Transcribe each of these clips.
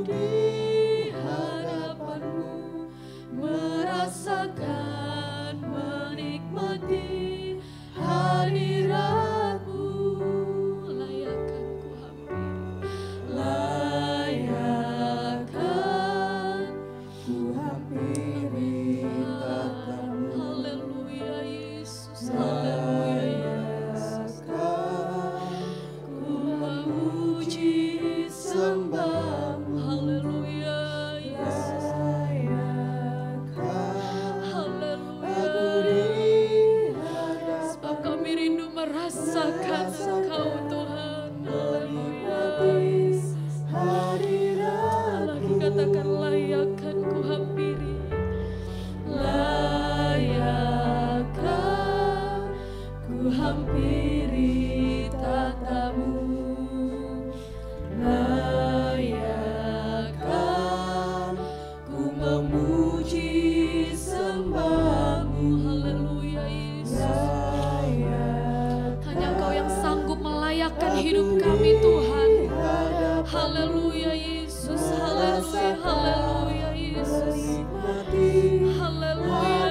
di hadapan-Mu merasakan menikmati hadirat-Mu. Layakkan ku hampiri, layakkan ku hampiri tatamu. Haleluya Yesus, haleluya Yesus. Ku memuji sembah-Mu. Haleluya Yesus. Haleluya. Sebab kami rindu merasakan Engkau Tuhan. Haleluya Yesus. Lagi katakan layakkan ku hampiri. Layakkan ku hampiri tatamu. Layakkan ku memuji sembah-Mu. Haleluya Yesus. Hanya Engkau yang sanggup melayakkan hidup kami Tuhan. Haleluya Yesus. Haleluya, haleluya Yesus. Haleluya,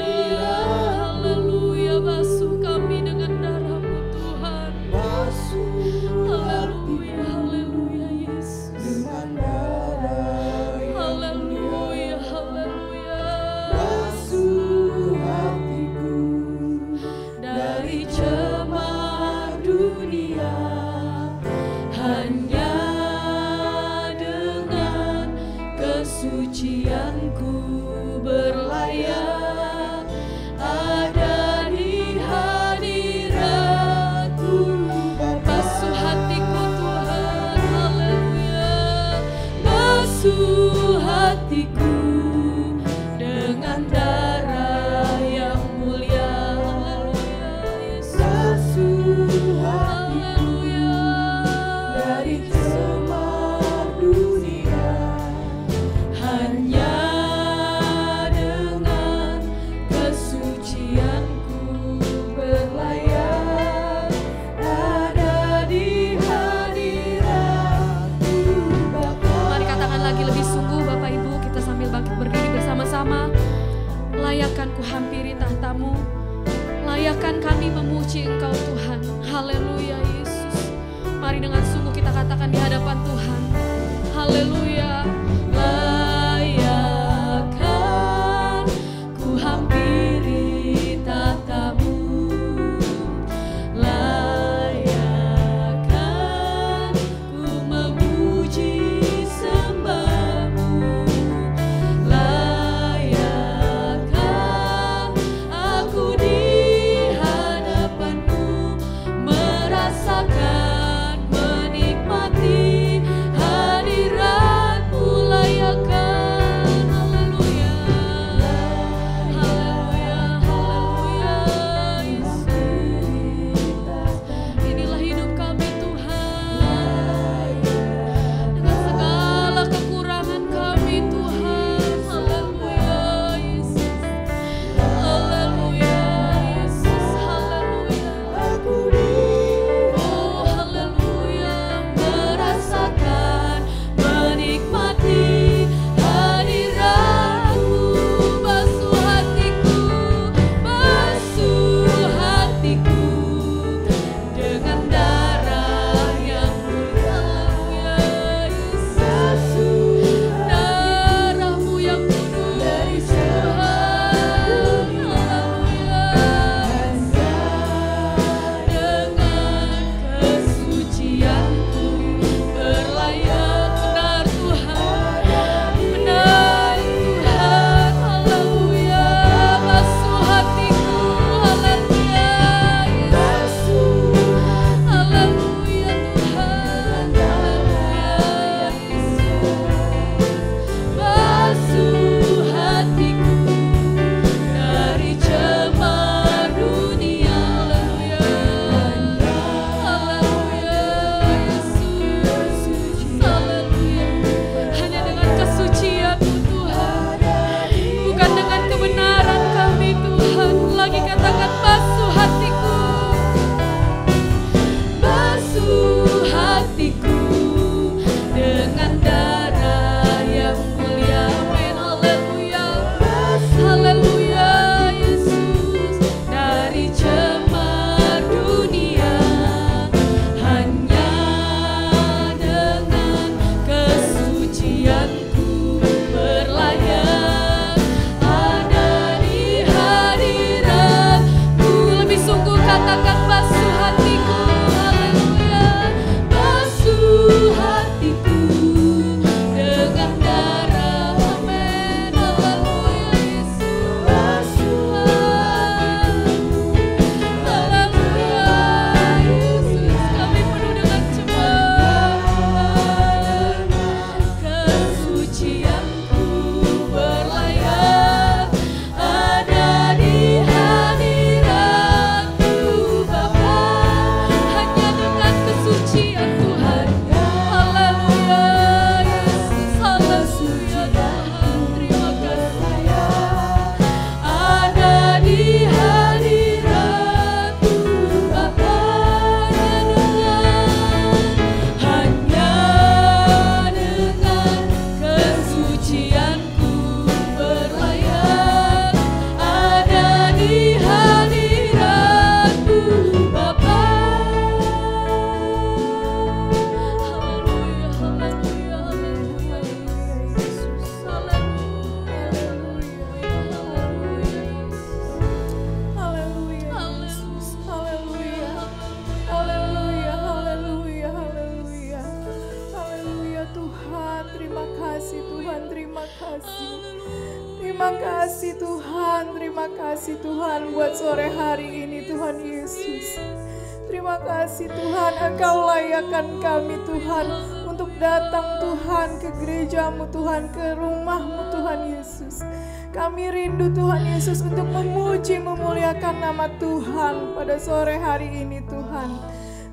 haleluya. Basuh kami dengan darah-Mu Tuhan. Haleluya, haleluya Yesus. Haleluya, haleluya. Dari cemar dunia, hanya dengan kesucianku berlayak ada di hadirat-Mu. Basuh hatiku Tuhan, haleluya. Basuh hatiku dengan darah yang mulia. Haleluya Yesus. Haleluya. Dari cemar dunia, hanya dengan kesucianku berlayak ada di hadirat-Mu Bapa. Mari katakan lagi lebih sungguh Bapak Ibu, kita sambil bangkit berdiri bersama-sama. Layakkan ku hampiri tahta-Mu, layakkan kami memuji Engkau Tuhan. Haleluya Yesus. Mari dengan sungguh kita katakan di hadapan Tuhan. Haleluya. Layakkan ku hampiri tata-Mu. Layakkan ku memuji sembah-Mu. Layakkan aku di hadapan-Mu merasakan menikmati hadirat-Mu. Layakkan kasih Tuhan, terima kasih. Terima kasih Tuhan, terima kasih Tuhan buat sore hari ini Tuhan Yesus. Terima kasih Tuhan, Engkau layakkan kami Tuhan untuk datang Tuhan ke gerejamu Tuhan, ke rumahmu Tuhan Yesus. Kami rindu Tuhan Yesus untuk memuji, memuliakan nama Tuhan pada sore hari ini Tuhan.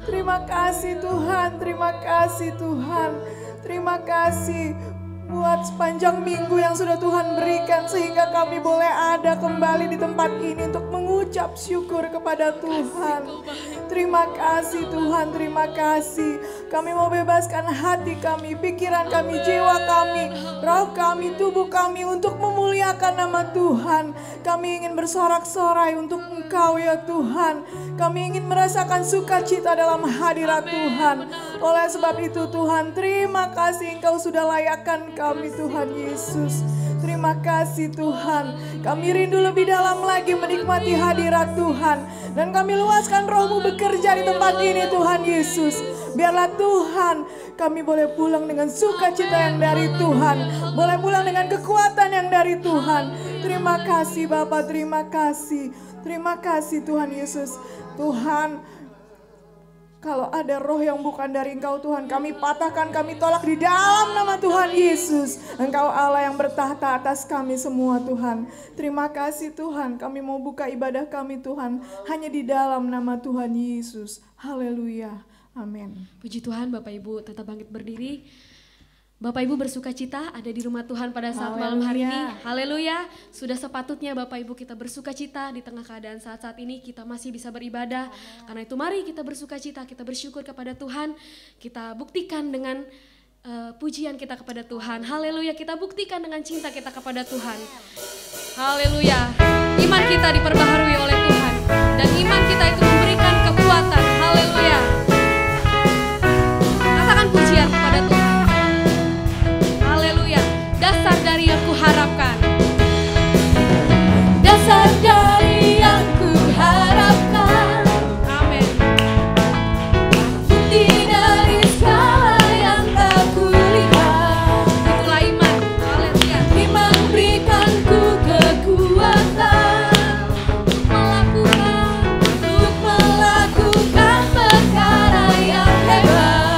Terima kasih Tuhan, terima kasih Tuhan. Terima kasih buat sepanjang minggu yang sudah Tuhan berikan sehingga kami boleh ada kembali di tempat ini untuk mengucap syukur kepada Tuhan. Terima kasih Tuhan, terima kasih. Kami mau bebaskan hati kami, pikiran kami, jiwa kami, roh kami, tubuh kami untuk memuliakan nama Tuhan. Kami ingin bersorak-sorai untuk Engkau ya Tuhan. Kami ingin merasakan sukacita dalam hadirat Tuhan. Oleh sebab itu Tuhan, terima kasih Engkau sudah layakkan kami Tuhan Yesus. Terima kasih Tuhan. Kami rindu lebih dalam lagi menikmati hadirat Tuhan. Dan kami luaskan roh-Mu bekerja di tempat ini Tuhan Yesus. Biarlah Tuhan kami boleh pulang dengan sukacita yang dari Tuhan. Boleh pulang dengan kekuatan yang dari Tuhan. Terima kasih Bapa, terima kasih. Terima kasih Tuhan Yesus. Tuhan, kalau ada roh yang bukan dari Engkau Tuhan, kami patahkan, kami tolak di dalam nama Tuhan Yesus. Engkau Allah yang bertahta atas kami semua Tuhan. Terima kasih Tuhan, kami mau buka ibadah kami Tuhan hanya di dalam nama Tuhan Yesus. Haleluya, amin. Puji Tuhan, Bapak Ibu tetap bangkit berdiri. Bapak Ibu bersuka cita ada di rumah Tuhan pada saat malam hari ini. Haleluya. Sudah sepatutnya Bapak Ibu kita bersuka cita di tengah keadaan saat-saat ini kita masih bisa beribadah. Karena itu mari kita bersuka cita, kita bersyukur kepada Tuhan. Kita buktikan dengan pujian kita kepada Tuhan. Haleluya, kita buktikan dengan cinta kita kepada Tuhan. Haleluya. Iman kita diperbaharui oleh Tuhan. Dan iman kita itu memberikan kekuatan. Haleluya. Katakan pujian kepada Tuhan. Dasar dari yang kuharapkan. Dasar dari yang kuharapkan. Amin. Bukti dari segala yang aku lihat. Itulah iman. Haleluya. Iman berikanku kekuatan untuk melakukan perkara yang hebat.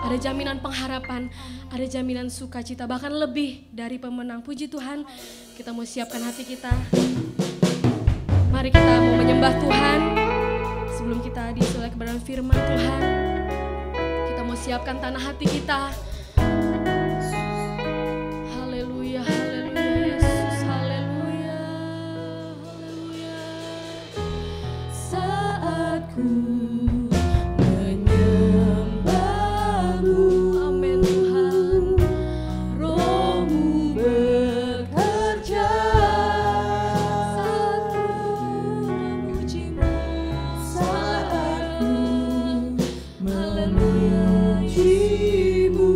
ada jaminan pengharapan, ada jaminan sukacita, bahkan lebih dari pemenang. Puji Tuhan, kita mau siapkan hati kita. Mari kita mau menyembah Tuhan. Sebelum kita disulai kebenaran firman Tuhan, kita mau siapkan tanah hati kita. Haleluya, haleluya Yesus, haleluya, haleluya. Saat ku menyembahmu, amin Tuhan, Roh-Mu bekerja. Saat ku memujimu, saat ku memujimu,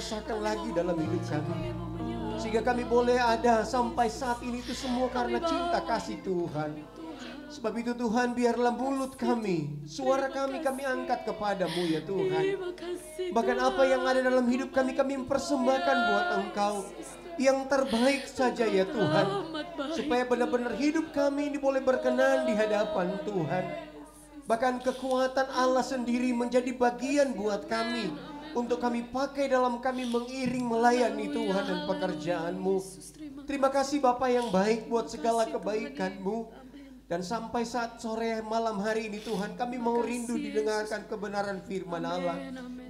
rasakan lagi dalam hidup kami. Sehingga kami boleh ada sampai saat ini itu semua karena cinta kasih Tuhan. Sebab itu Tuhan, biarlah mulut kami, suara kami angkat kepadamu ya Tuhan. Bahkan apa yang ada dalam hidup kami mempersembahkan buat Engkau. Yang terbaik saja ya Tuhan. Supaya benar-benar hidup kami ini boleh berkenan di hadapan Tuhan. Bahkan kekuatan Allah sendiri menjadi bagian buat kami. Untuk kami pakai dalam kami mengiring melayani Tuhan dan pekerjaan-Mu. Terima kasih Bapa yang baik buat segala kebaikan-Mu. Dan sampai saat sore malam hari ini Tuhan, kami mau rindu didengarkan kebenaran firman Allah.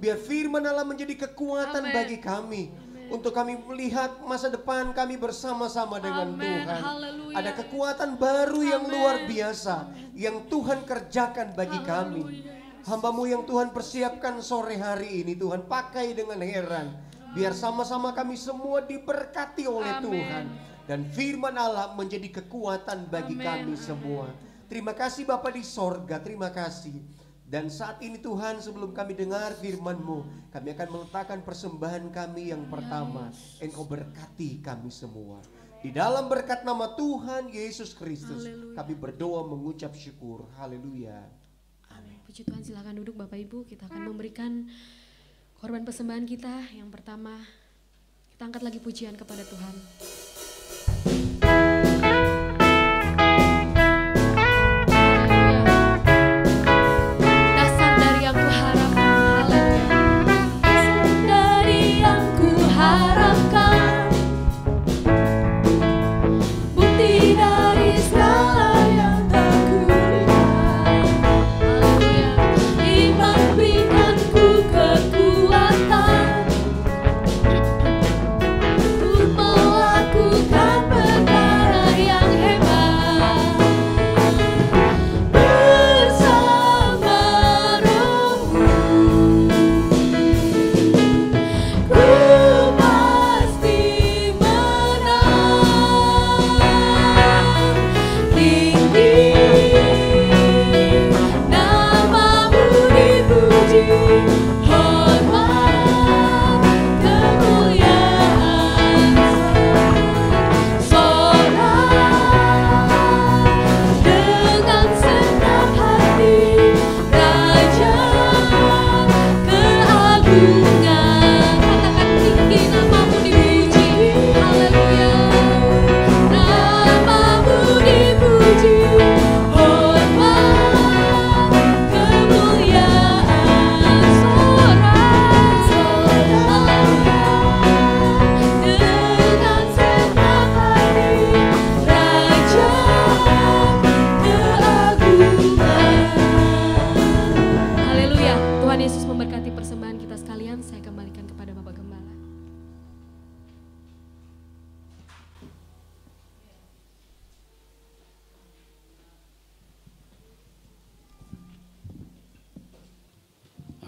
Biar firman Allah menjadi kekuatan bagi kami. Untuk kami melihat masa depan kami bersama-sama dengan Tuhan. Ada kekuatan baru yang luar biasa yang Tuhan kerjakan bagi kami. Hamba-Mu yang Tuhan persiapkan sore hari ini Tuhan, pakai dengan heran. Biar sama-sama kami semua diberkati oleh Tuhan. Dan firman Allah menjadi kekuatan bagi kami semua. Terima kasih Bapa di sorga, terima kasih. Dan saat ini Tuhan, sebelum kami dengar firman-Mu, kami akan meletakkan persembahan kami yang pertama. Engkau berkati kami semua. Di dalam berkat nama Tuhan Yesus Kristus, kami berdoa mengucap syukur. Haleluya. Amin. Puji Tuhan, silakan duduk Bapak Ibu. Kita akan memberikan korban persembahan kita. Yang pertama, kita angkat lagi pujian kepada Tuhan.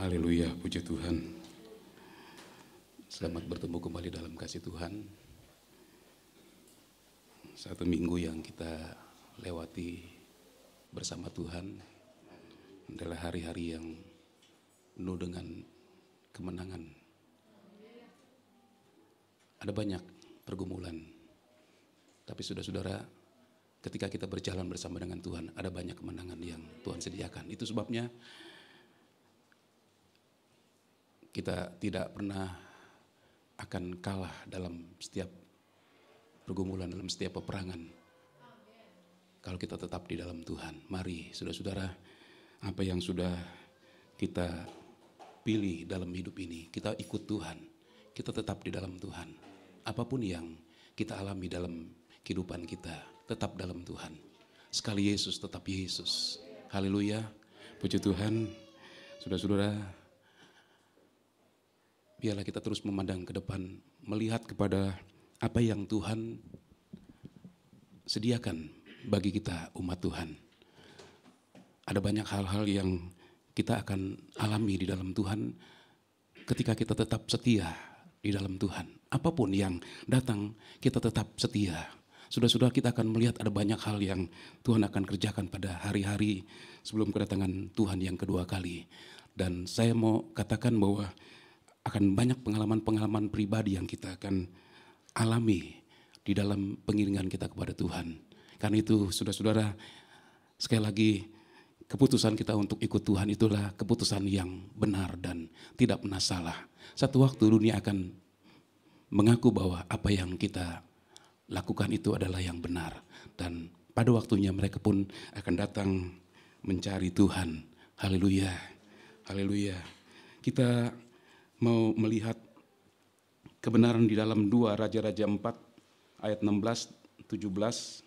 Haleluya, puji Tuhan. Selamat bertemu kembali dalam kasih Tuhan. Satu minggu yang kita lewati bersama Tuhan adalah hari-hari yang penuh dengan kemenangan. Ada banyak pergumulan, tapi saudara-saudara, ketika kita berjalan bersama dengan Tuhan, ada banyak kemenangan yang Tuhan sediakan. Itu sebabnya kita tidak pernah akan kalah dalam setiap pergumulan, dalam setiap peperangan. Kalau kita tetap di dalam Tuhan. Mari saudara-saudara, apa yang sudah kita pilih dalam hidup ini, kita ikut Tuhan. Kita tetap di dalam Tuhan. Apapun yang kita alami dalam kehidupan kita, tetap dalam Tuhan. Sekali Yesus, tetap Yesus. Haleluya, puji Tuhan. Saudara-saudara, biarlah kita terus memandang ke depan, melihat kepada apa yang Tuhan sediakan bagi kita umat Tuhan. Ada banyak hal-hal yang kita akan alami di dalam Tuhan ketika kita tetap setia di dalam Tuhan. Apapun yang datang, kita tetap setia. Sudah-sudah kita akan melihat ada banyak hal yang Tuhan akan kerjakan pada hari-hari sebelum kedatangan Tuhan yang kedua kali. Dan saya mau katakan bahwa akan banyak pengalaman-pengalaman pribadi yang kita akan alami di dalam pengiringan kita kepada Tuhan. Karena itu saudara-saudara, sekali lagi keputusan kita untuk ikut Tuhan itulah keputusan yang benar dan tidak pernah salah. Satu waktu dunia akan mengaku bahwa apa yang kita lakukan itu adalah yang benar. Dan pada waktunya mereka pun akan datang mencari Tuhan. Haleluya, haleluya. Kita mau melihat kebenaran di dalam 2 Raja-Raja 4 ayat 16-17.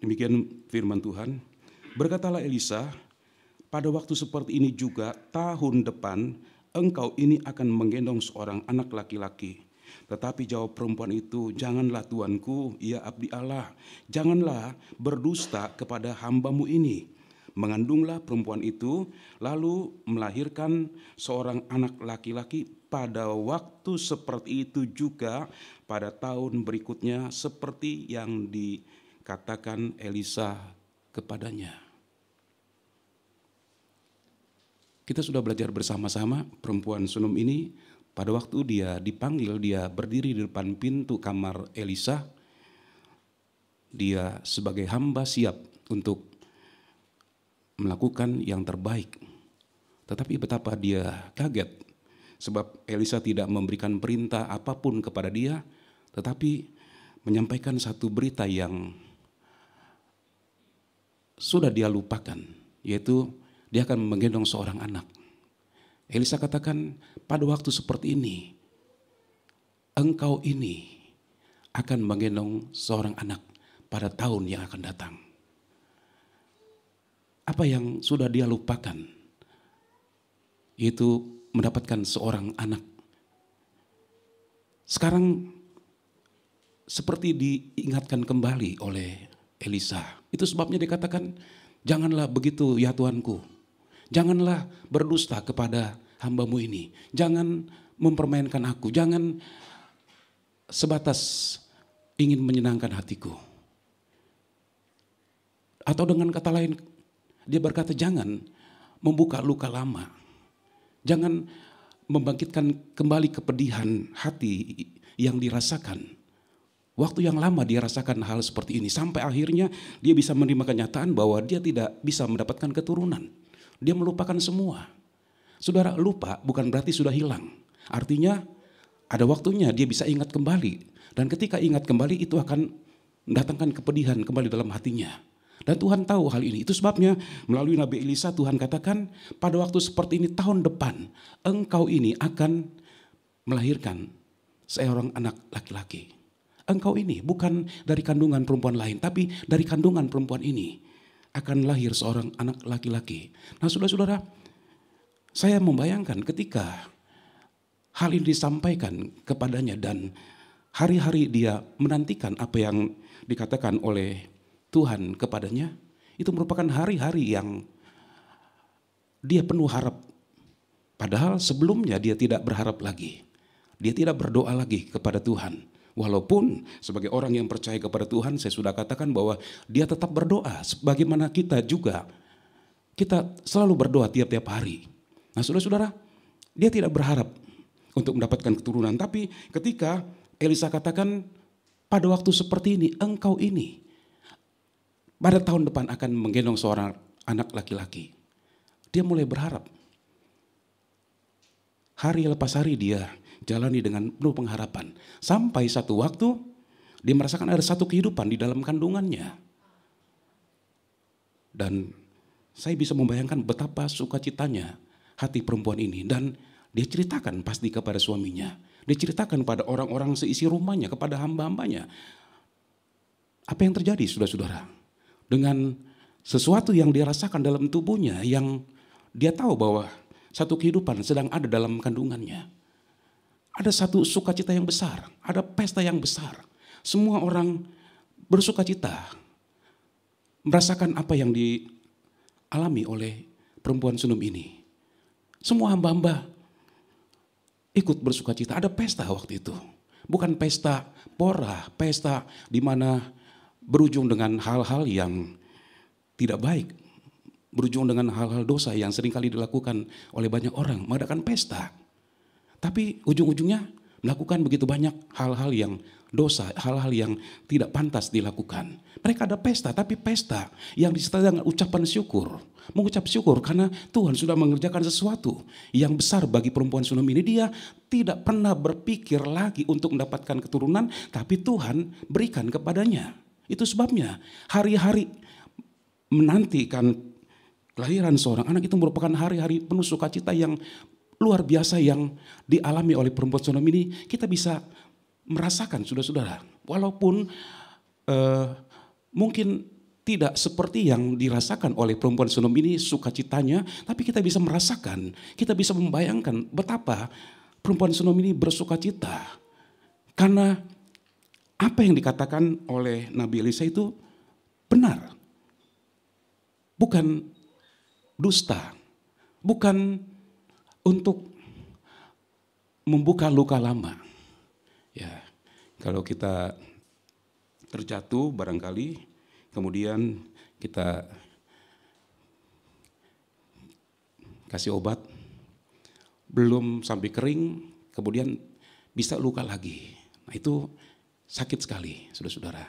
Demikian firman Tuhan. Berkatalah Elisa, pada waktu seperti ini juga tahun depan engkau ini akan menggendong seorang anak laki-laki. Tetapi jawab perempuan itu, janganlah tuanku, ia abdi Allah. Janganlah berdusta kepada hambamu ini. Mengandunglah perempuan itu, lalu melahirkan seorang anak laki-laki. Pada waktu seperti itu juga pada tahun berikutnya seperti yang dikatakan Elisa kepadanya. Kita sudah belajar bersama-sama perempuan Sunam ini. Pada waktu dia dipanggil, dia berdiri di depan pintu kamar Elisa. Dia sebagai hamba siap untuk melakukan yang terbaik. Tetapi betapa dia kaget, sebab Elisa tidak memberikan perintah apapun kepada dia, tetapi menyampaikan satu berita yang sudah dia lupakan, yaitu dia akan menggendong seorang anak. Elisa katakan, pada waktu seperti ini, engkau ini akan menggendong seorang anak pada tahun yang akan datang. Apa yang sudah dia lupakan, yaitu mendapatkan seorang anak. Sekarang seperti diingatkan kembali oleh Elisa. Itu sebabnya dikatakan, janganlah begitu ya Tuanku. Janganlah berdusta kepada hambamu ini. Jangan mempermainkan aku. Jangan sebatas ingin menyenangkan hatiku. Atau dengan kata lain, dia berkata jangan membuka luka lama. Jangan membangkitkan kembali kepedihan hati yang dirasakan. Waktu yang lama dia rasakan hal seperti ini. Sampai akhirnya dia bisa menerima kenyataan bahwa dia tidak bisa mendapatkan keturunan. Dia melupakan semua. Saudara, lupa bukan berarti sudah hilang. Artinya ada waktunya dia bisa ingat kembali. Dan ketika ingat kembali itu akan mendatangkan kepedihan kembali dalam hatinya. Dan Tuhan tahu hal ini. Itu sebabnya melalui Nabi Elisa Tuhan katakan, pada waktu seperti ini tahun depan engkau ini akan melahirkan seorang anak laki-laki. Engkau ini bukan dari kandungan perempuan lain, tapi dari kandungan perempuan ini akan lahir seorang anak laki-laki. Nah saudara-saudara, saya membayangkan ketika hal ini disampaikan kepadanya dan hari-hari dia menantikan apa yang dikatakan oleh Tuhan kepadanya, itu merupakan hari-hari yang dia penuh harap. Padahal sebelumnya dia tidak berharap lagi. Dia tidak berdoa lagi kepada Tuhan. Walaupun sebagai orang yang percaya kepada Tuhan, saya sudah katakan bahwa dia tetap berdoa. Sebagaimana kita juga, kita selalu berdoa tiap-tiap hari. Nah saudara-saudara, dia tidak berharap untuk mendapatkan keturunan. Tapi ketika Elisa katakan, pada waktu seperti ini, engkau ini pada tahun depan akan menggendong seorang anak laki-laki. Dia mulai berharap. Hari lepas hari dia jalani dengan penuh pengharapan. Sampai satu waktu dia merasakan ada satu kehidupan di dalam kandungannya. Dan saya bisa membayangkan betapa sukacitanya hati perempuan ini. Dan dia ceritakan pasti kepada suaminya. Dia ceritakan pada orang-orang seisi rumahnya, kepada hamba-hambanya. Apa yang terjadi saudara-saudara? Dengan sesuatu yang dia rasakan dalam tubuhnya, yang dia tahu bahwa satu kehidupan sedang ada dalam kandungannya. Ada satu sukacita yang besar, ada pesta yang besar. Semua orang bersukacita, merasakan apa yang dialami oleh perempuan Sunam ini. Semua hamba-hamba ikut bersuka cita. Ada pesta waktu itu. Bukan pesta pora, pesta di mana berujung dengan hal-hal yang tidak baik. Berujung dengan hal-hal dosa yang seringkali dilakukan oleh banyak orang. Mengadakan pesta. Tapi ujung-ujungnya melakukan begitu banyak hal-hal yang dosa, hal-hal yang tidak pantas dilakukan. Mereka ada pesta, tapi pesta yang disertai dengan ucapan syukur. Mengucap syukur karena Tuhan sudah mengerjakan sesuatu yang besar bagi perempuan Sunem ini. Dia tidak pernah berpikir lagi untuk mendapatkan keturunan, tapi Tuhan berikan kepadanya. Itu sebabnya hari-hari menantikan kelahiran seorang anak itu merupakan hari-hari penuh sukacita yang luar biasa yang dialami oleh perempuan Sunem ini. Kita bisa merasakan, saudara-saudara, walaupun mungkin tidak seperti yang dirasakan oleh perempuan Sunem ini sukacitanya, tapi kita bisa merasakan, kita bisa membayangkan betapa perempuan Sunem ini bersukacita. Karena apa yang dikatakan oleh Nabi Elisa itu benar. Bukan dusta, bukan untuk membuka luka lama. Ya, kalau kita terjatuh barangkali, kemudian kita kasih obat, belum sampai kering, kemudian bisa luka lagi. Nah itu sakit sekali, saudara-saudara.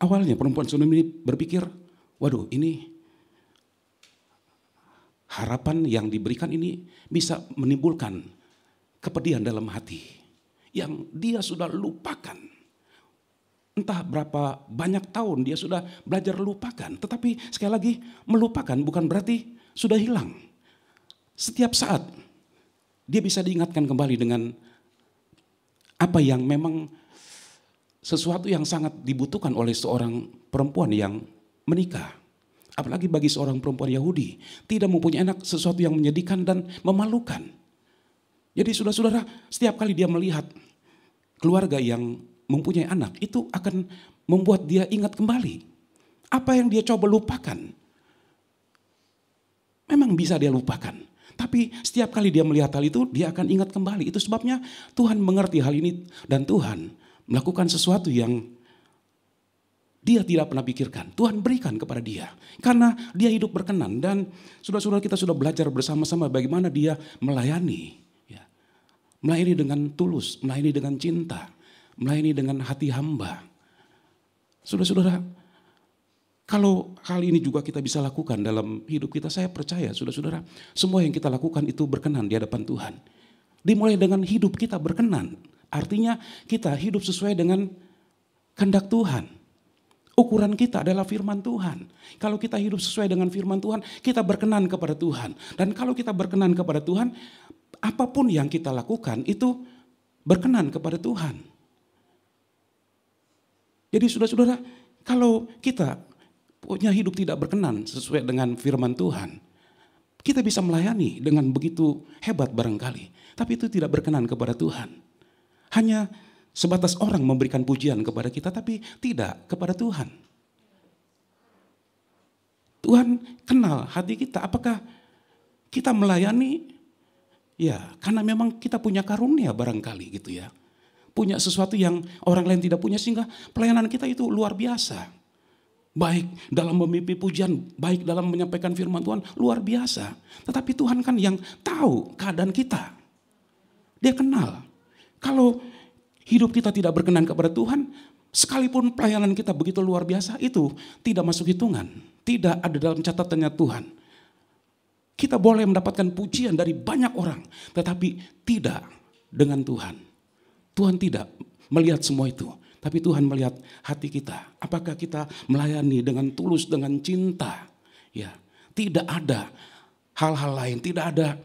Awalnya perempuan Sunem ini berpikir, waduh ini harapan yang diberikan ini bisa menimbulkan kepedihan dalam hati yang dia sudah lupakan. Entah berapa banyak tahun dia sudah belajar lupakan. Tetapi sekali lagi melupakan bukan berarti sudah hilang. Setiap saat dia bisa diingatkan kembali dengan apa yang memang sesuatu yang sangat dibutuhkan oleh seorang perempuan yang menikah. Apalagi bagi seorang perempuan Yahudi. Tidak mempunyai anak, sesuatu yang menyedihkan dan memalukan. Jadi saudara-saudara, setiap kali dia melihat keluarga yang mempunyai anak, itu akan membuat dia ingat kembali. Apa yang dia coba lupakan, memang bisa dia lupakan. Tapi setiap kali dia melihat hal itu, dia akan ingat kembali. Itu sebabnya Tuhan mengerti hal ini dan Tuhan melakukan sesuatu yang dia tidak pernah pikirkan. Tuhan berikan kepada dia. Karena dia hidup berkenan. Dan saudara-saudara kita sudah belajar bersama-sama bagaimana dia melayani. Melayani dengan tulus, melayani dengan cinta, melayani dengan hati hamba. Saudara-saudara, kalau hal ini juga kita bisa lakukan dalam hidup kita, saya percaya saudara-saudara, semua yang kita lakukan itu berkenan di hadapan Tuhan. Dimulai dengan hidup kita berkenan, artinya kita hidup sesuai dengan kehendak Tuhan. Ukuran kita adalah firman Tuhan. Kalau kita hidup sesuai dengan firman Tuhan, kita berkenan kepada Tuhan. Dan kalau kita berkenan kepada Tuhan, apapun yang kita lakukan itu berkenan kepada Tuhan. Jadi saudara-saudara, kalau kita punya hidup tidak berkenan sesuai dengan firman Tuhan, kita bisa melayani dengan begitu hebat barangkali. Tapi itu tidak berkenan kepada Tuhan. Hanya sebatas orang memberikan pujian kepada kita, tapi tidak kepada Tuhan. Tuhan kenal hati kita. Apakah kita melayani? Ya, karena memang kita punya karunia barangkali gitu ya. Punya sesuatu yang orang lain tidak punya sehingga pelayanan kita itu luar biasa. Baik dalam memimpin pujian, baik dalam menyampaikan firman Tuhan, luar biasa. Tetapi Tuhan kan yang tahu keadaan kita. Dia kenal. Kalau hidup kita tidak berkenan kepada Tuhan, sekalipun pelayanan kita begitu luar biasa, itu tidak masuk hitungan. Tidak ada dalam catatannya Tuhan. Kita boleh mendapatkan pujian dari banyak orang, tetapi tidak dengan Tuhan. Tuhan tidak melihat semua itu, tapi Tuhan melihat hati kita. Apakah kita melayani dengan tulus, dengan cinta? Ya, tidak ada hal-hal lain, tidak ada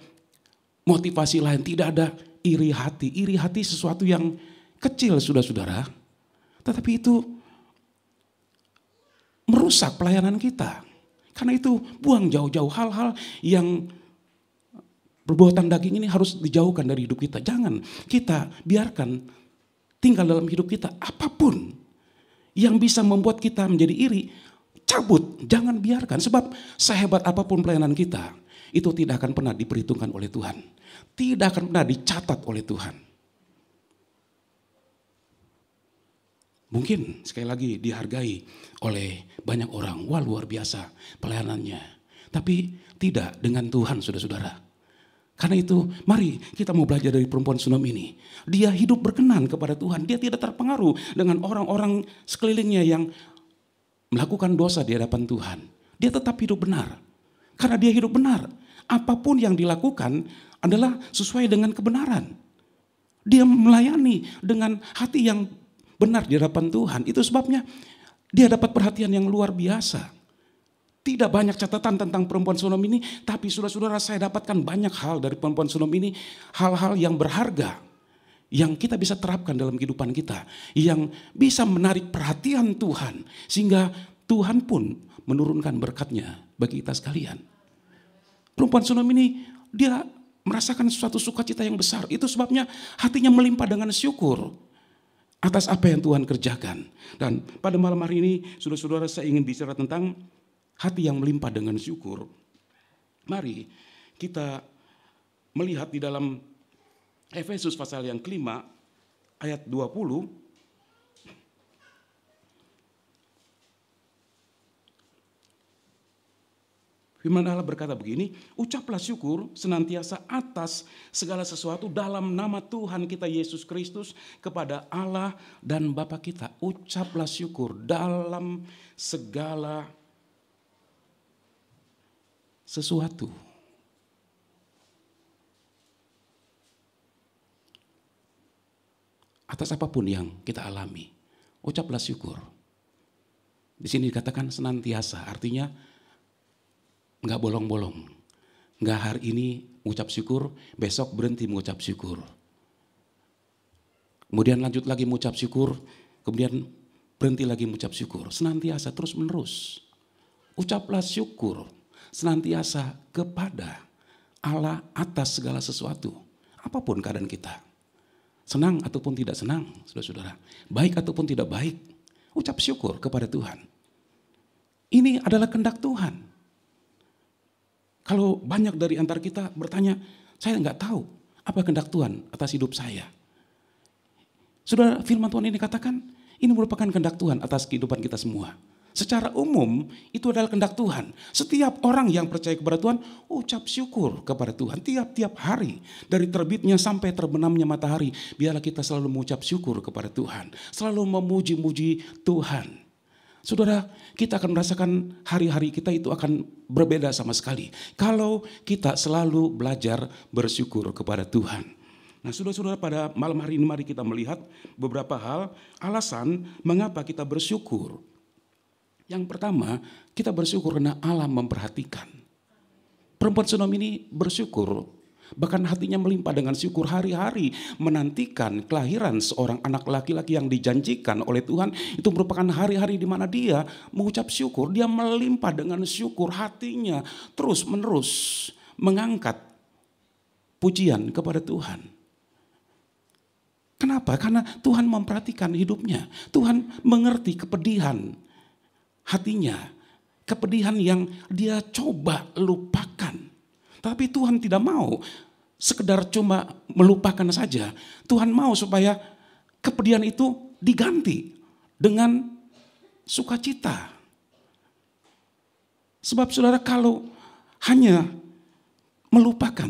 motivasi lain, tidak ada iri hati. Iri hati sesuatu yang kecil, saudara-saudara, tetapi itu merusak pelayanan kita. Karena itu buang jauh-jauh hal-hal yang perbuatan daging ini harus dijauhkan dari hidup kita. Jangan kita biarkan tinggal dalam hidup kita. Apapun yang bisa membuat kita menjadi iri, cabut. Jangan biarkan. Sebab sehebat apapun pelayanan kita, itu tidak akan pernah diperhitungkan oleh Tuhan. Tidak akan pernah dicatat oleh Tuhan. Mungkin sekali lagi dihargai oleh banyak orang. Wah, luar biasa pelayanannya. Tapi tidak dengan Tuhan, saudara-saudara. Karena itu mari kita mau belajar dari perempuan Sunem ini. Dia hidup berkenan kepada Tuhan. Dia tidak terpengaruh dengan orang-orang sekelilingnya yang melakukan dosa di hadapan Tuhan. Dia tetap hidup benar. Karena dia hidup benar. Apapun yang dilakukan adalah sesuai dengan kebenaran. Dia melayani dengan hati yang benar di hadapan Tuhan. Itu sebabnya dia dapat perhatian yang luar biasa. Tidak banyak catatan tentang perempuan Sunem ini, tapi saudara-saudara saya dapatkan banyak hal dari perempuan Sunem ini, hal-hal yang berharga, yang kita bisa terapkan dalam kehidupan kita, yang bisa menarik perhatian Tuhan, sehingga Tuhan pun menurunkan berkat-Nya bagi kita sekalian. Perempuan Sunem ini, dia merasakan suatu sukacita yang besar, itu sebabnya hatinya melimpah dengan syukur atas apa yang Tuhan kerjakan. Dan pada malam hari ini, saudara-saudara saya ingin bicara tentang hati yang melimpah dengan syukur. Mari kita melihat di dalam Efesus pasal yang kelima ayat 20. Firman Allah berkata begini, ucaplah syukur senantiasa atas segala sesuatu dalam nama Tuhan kita Yesus Kristus kepada Allah dan Bapa kita. Ucaplah syukur dalam segala sesuatu. Atas apapun yang kita alami, ucaplah syukur. Di sini dikatakan senantiasa, artinya enggak bolong-bolong. Enggak hari ini mengucap syukur, besok berhenti mengucap syukur. Kemudian lanjut lagi mengucap syukur, kemudian berhenti lagi mengucap syukur. Senantiasa terus menerus. Ucaplah syukur senantiasa kepada Allah atas segala sesuatu. Apapun keadaan kita. Senang ataupun tidak senang, saudara-saudara. Baik ataupun tidak baik. Ucap syukur kepada Tuhan. Ini adalah kehendak Tuhan. Kalau banyak dari antara kita bertanya, saya nggak tahu apa kehendak Tuhan atas hidup saya. Saudara, firman Tuhan ini katakan, ini merupakan kehendak Tuhan atas kehidupan kita semua. Secara umum itu adalah kehendak Tuhan. Setiap orang yang percaya kepada Tuhan ucap syukur kepada Tuhan. Tiap-tiap hari dari terbitnya sampai terbenamnya matahari. Biarlah kita selalu mengucap syukur kepada Tuhan. Selalu memuji-muji Tuhan. Saudara, kita akan merasakan hari-hari kita itu akan berbeda sama sekali. Kalau kita selalu belajar bersyukur kepada Tuhan. Nah, saudara-saudara, pada malam hari ini mari kita melihat beberapa hal alasan mengapa kita bersyukur. Yang pertama, kita bersyukur karena Allah memperhatikan. Perempuan Sunem ini bersyukur, bahkan hatinya melimpah dengan syukur, hari-hari menantikan kelahiran seorang anak laki-laki yang dijanjikan oleh Tuhan. Itu merupakan hari-hari di mana dia mengucap syukur, dia melimpah dengan syukur, hatinya terus menerus mengangkat pujian kepada Tuhan. Kenapa? Karena Tuhan memperhatikan hidupnya. Tuhan mengerti kepedihan hatinya, kepedihan yang dia coba lupakan. Tapi Tuhan tidak mau sekedar cuma melupakan saja. Tuhan mau supaya kepedihan itu diganti dengan sukacita. Sebab saudara, kalau hanya melupakan,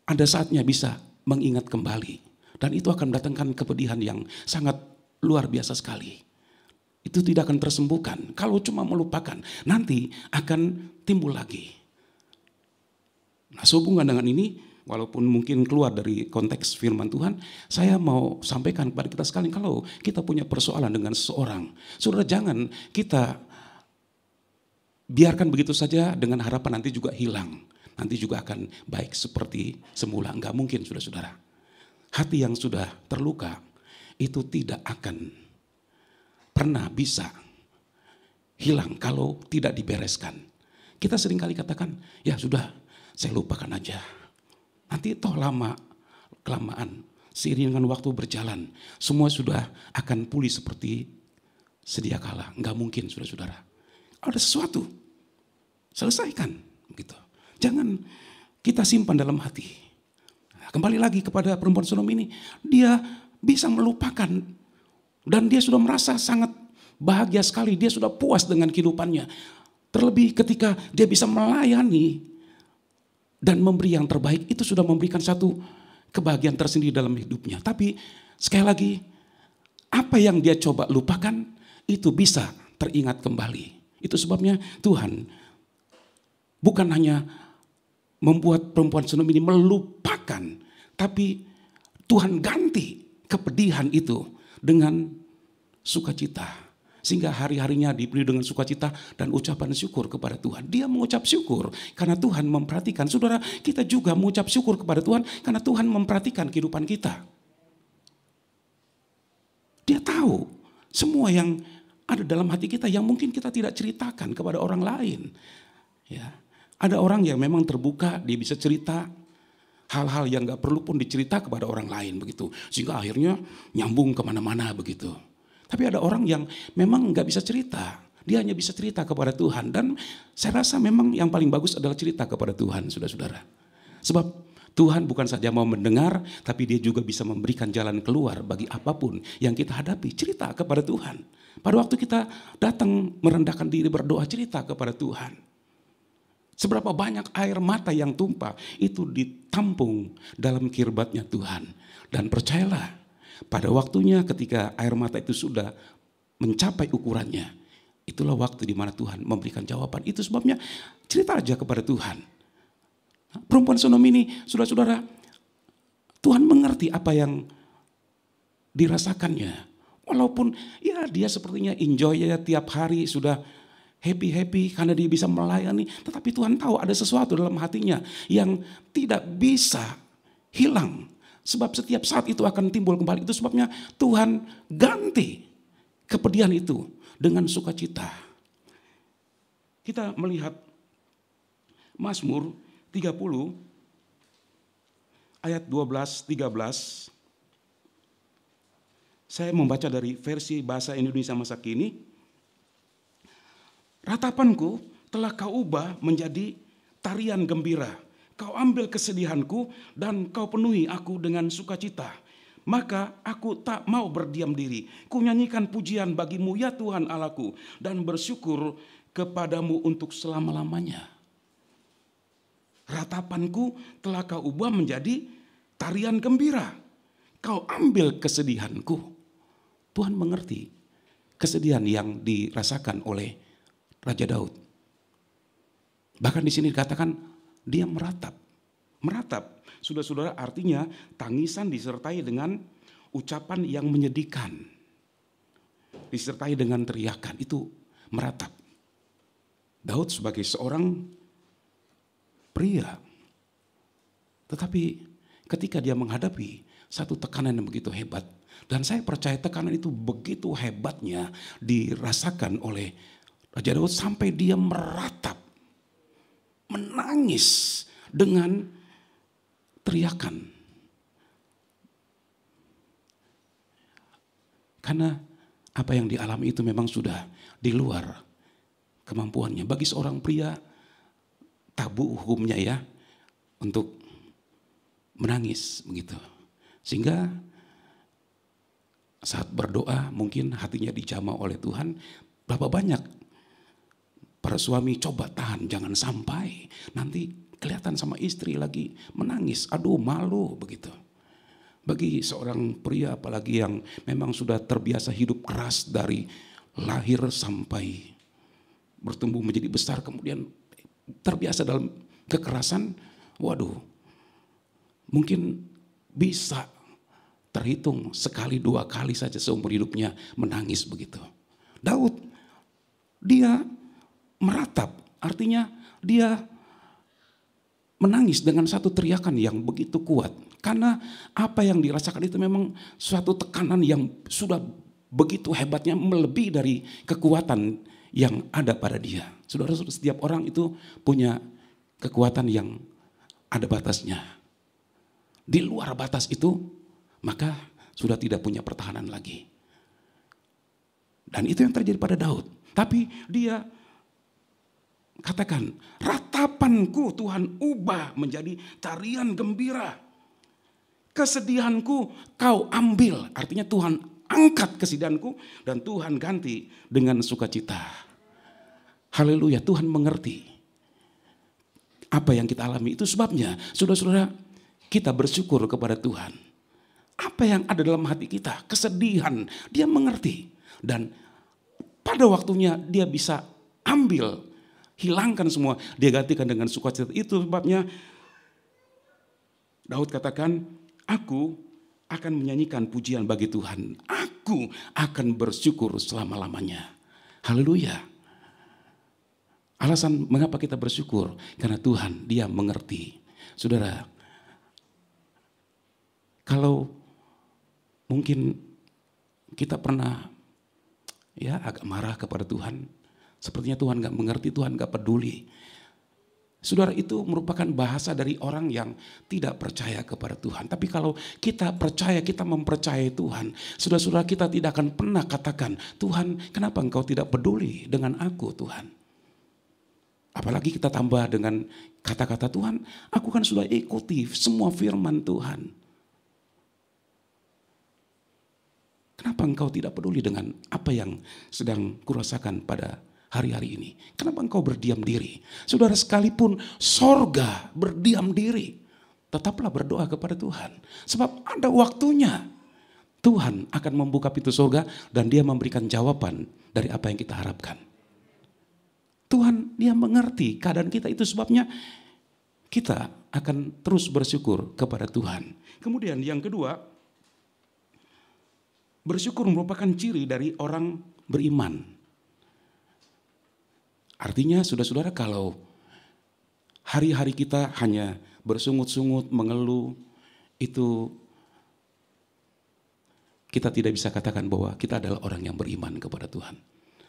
ada saatnya bisa mengingat kembali. Dan itu akan mendatangkan kepedihan yang sangat luar biasa sekali. Itu tidak akan tersembuhkan. Kalau cuma melupakan, nanti akan timbul lagi. Nah, sehubungan dengan ini, walaupun mungkin keluar dari konteks firman Tuhan, saya mau sampaikan kepada kita sekalian, kalau kita punya persoalan dengan seseorang, saudara, jangan kita biarkan begitu saja dengan harapan nanti juga hilang. Nanti juga akan baik seperti semula. Enggak mungkin, saudara-saudara. Hati yang sudah terluka, itu tidak akan pernah bisa hilang kalau tidak dibereskan. Kita seringkali katakan, ya sudah, saya lupakan aja. Nanti toh lama kelamaan, seiring dengan waktu berjalan, semua sudah akan pulih seperti sedia kala. Enggak mungkin, saudara-saudara. Ada sesuatu, selesaikan, gitu. Jangan kita simpan dalam hati. Nah, kembali lagi kepada perempuan Sodom ini, dia bisa melupakan dan dia sudah merasa sangat bahagia sekali, dia sudah puas dengan kehidupannya. Terlebih ketika dia bisa melayani dan memberi yang terbaik, itu sudah memberikan satu kebahagiaan tersendiri dalam hidupnya. Tapi sekali lagi, apa yang dia coba lupakan itu bisa teringat kembali. Itu sebabnya Tuhan bukan hanya membuat perempuan Sodom ini melupakan, tapi Tuhan ganti kepedihan itu dengan sukacita. Sehingga hari-harinya dipenuhi dengan sukacita dan ucapan syukur kepada Tuhan. Dia mengucap syukur karena Tuhan memperhatikan. Saudara, kita juga mengucap syukur kepada Tuhan karena Tuhan memperhatikan kehidupan kita. Dia tahu semua yang ada dalam hati kita yang mungkin kita tidak ceritakan kepada orang lain. Ya, ada orang yang memang terbuka, dia bisa cerita hal-hal yang gak perlu pun dicerita kepada orang lain begitu. Sehingga akhirnya nyambung kemana-mana begitu. Tapi ada orang yang memang gak bisa cerita. Dia hanya bisa cerita kepada Tuhan. Dan saya rasa memang yang paling bagus adalah cerita kepada Tuhan, saudara-saudara. Sebab Tuhan bukan saja mau mendengar, tapi dia juga bisa memberikan jalan keluar bagi apapun yang kita hadapi. Cerita kepada Tuhan. Pada waktu kita datang merendahkan diri berdoa, cerita kepada Tuhan. Seberapa banyak air mata yang tumpah, itu ditampung dalam kirbatnya Tuhan. Dan percayalah, pada waktunya ketika air mata itu sudah mencapai ukurannya, itulah waktu di mana Tuhan memberikan jawaban. Itu sebabnya cerita aja kepada Tuhan. Perempuan Sodom ini, saudara-saudara, Tuhan mengerti apa yang dirasakannya. Walaupun ya dia sepertinya enjoy ya tiap hari sudah happy karena dia bisa melayani. Tetapi Tuhan tahu ada sesuatu dalam hatinya yang tidak bisa hilang. Sebab setiap saat itu akan timbul kembali. Itu sebabnya Tuhan ganti kepedihan itu dengan sukacita. Kita melihat Mazmur 30 ayat 12-13. Saya membaca dari versi bahasa Indonesia masa kini. Ratapanku telah kau ubah menjadi tarian gembira. Kau ambil kesedihanku dan kau penuhi aku dengan sukacita. Maka aku tak mau berdiam diri. Ku nyanyikan pujian bagimu ya Tuhan Allahku. Dan bersyukur kepadamu untuk selama-lamanya. Ratapanku telah kau ubah menjadi tarian gembira. Kau ambil kesedihanku. Tuhan mengerti kesedihan yang dirasakan oleh Raja Daud. Bahkan di sini dikatakan dia meratap. Meratap, saudara-saudara, artinya tangisan disertai dengan ucapan yang menyedihkan. Disertai dengan teriakan, itu meratap. Daud sebagai seorang pria. Tetapi ketika dia menghadapi satu tekanan yang begitu hebat. Dan saya percaya tekanan itu begitu hebatnya dirasakan oleh Raja Daud sampai dia meratap. Menangis dengan teriakan. Karena apa yang dialami itu memang sudah di luar kemampuannya. Bagi seorang pria, tabu hukumnya ya, untuk menangis begitu. Sehingga saat berdoa mungkin hatinya dijamah oleh Tuhan. Berapa banyak para suami coba tahan, jangan sampai nanti kelihatan sama istri lagi menangis, aduh malu begitu. Bagi seorang pria apalagi yang memang sudah terbiasa hidup keras dari lahir sampai bertumbuh menjadi besar, kemudian terbiasa dalam kekerasan, waduh mungkin bisa terhitung sekali dua kali saja seumur hidupnya menangis begitu. Daud, dia meratap, artinya dia menangis dengan satu teriakan yang begitu kuat. Karena apa yang dirasakan itu memang suatu tekanan yang sudah begitu hebatnya, melebihi dari kekuatan yang ada pada dia. Saudara, setiap orang itu punya kekuatan yang ada batasnya. Di luar batas itu, maka sudah tidak punya pertahanan lagi. Dan itu yang terjadi pada Daud. Tapi dia Katakan, ratapanku Tuhan ubah menjadi tarian gembira. Kesedihanku kau ambil. Artinya Tuhan angkat kesedihanku dan Tuhan ganti dengan sukacita. Haleluya, Tuhan mengerti apa yang kita alami. Itu sebabnya, saudara-saudara, kita bersyukur kepada Tuhan. Apa yang ada dalam hati kita, kesedihan, dia mengerti. Dan pada waktunya dia bisa ambil, hilangkan semua, dia gantikan dengan sukacita. Itu sebabnya Daud katakan, aku akan menyanyikan pujian bagi Tuhan. Aku akan bersyukur selama-lamanya. Haleluya. Alasan mengapa kita bersyukur, karena Tuhan dia mengerti. Saudara, kalau mungkin kita pernah agak marah kepada Tuhan, sepertinya Tuhan gak mengerti, Tuhan gak peduli. Saudara, itu merupakan bahasa dari orang yang tidak percaya kepada Tuhan. Tapi kalau kita percaya, kita mempercayai Tuhan, saudara-saudara, kita tidak akan pernah katakan, Tuhan kenapa engkau tidak peduli dengan aku Tuhan. Apalagi kita tambah dengan kata-kata Tuhan, aku kan sudah ikuti semua firman Tuhan. Kenapa engkau tidak peduli dengan apa yang sedang kurasakan pada hari-hari ini? Kenapa engkau berdiam diri? Saudara, sekalipun sorga berdiam diri, tetaplah berdoa kepada Tuhan. Sebab ada waktunya Tuhan akan membuka pintu sorga dan dia memberikan jawaban dari apa yang kita harapkan. Tuhan dia mengerti keadaan kita, itu sebabnya kita akan terus bersyukur kepada Tuhan. Kemudian yang kedua, bersyukur merupakan ciri dari orang beriman. Artinya saudara-saudara, kalau hari-hari kita hanya bersungut-sungut, mengeluh, itu kita tidak bisa katakan bahwa kita adalah orang yang beriman kepada Tuhan.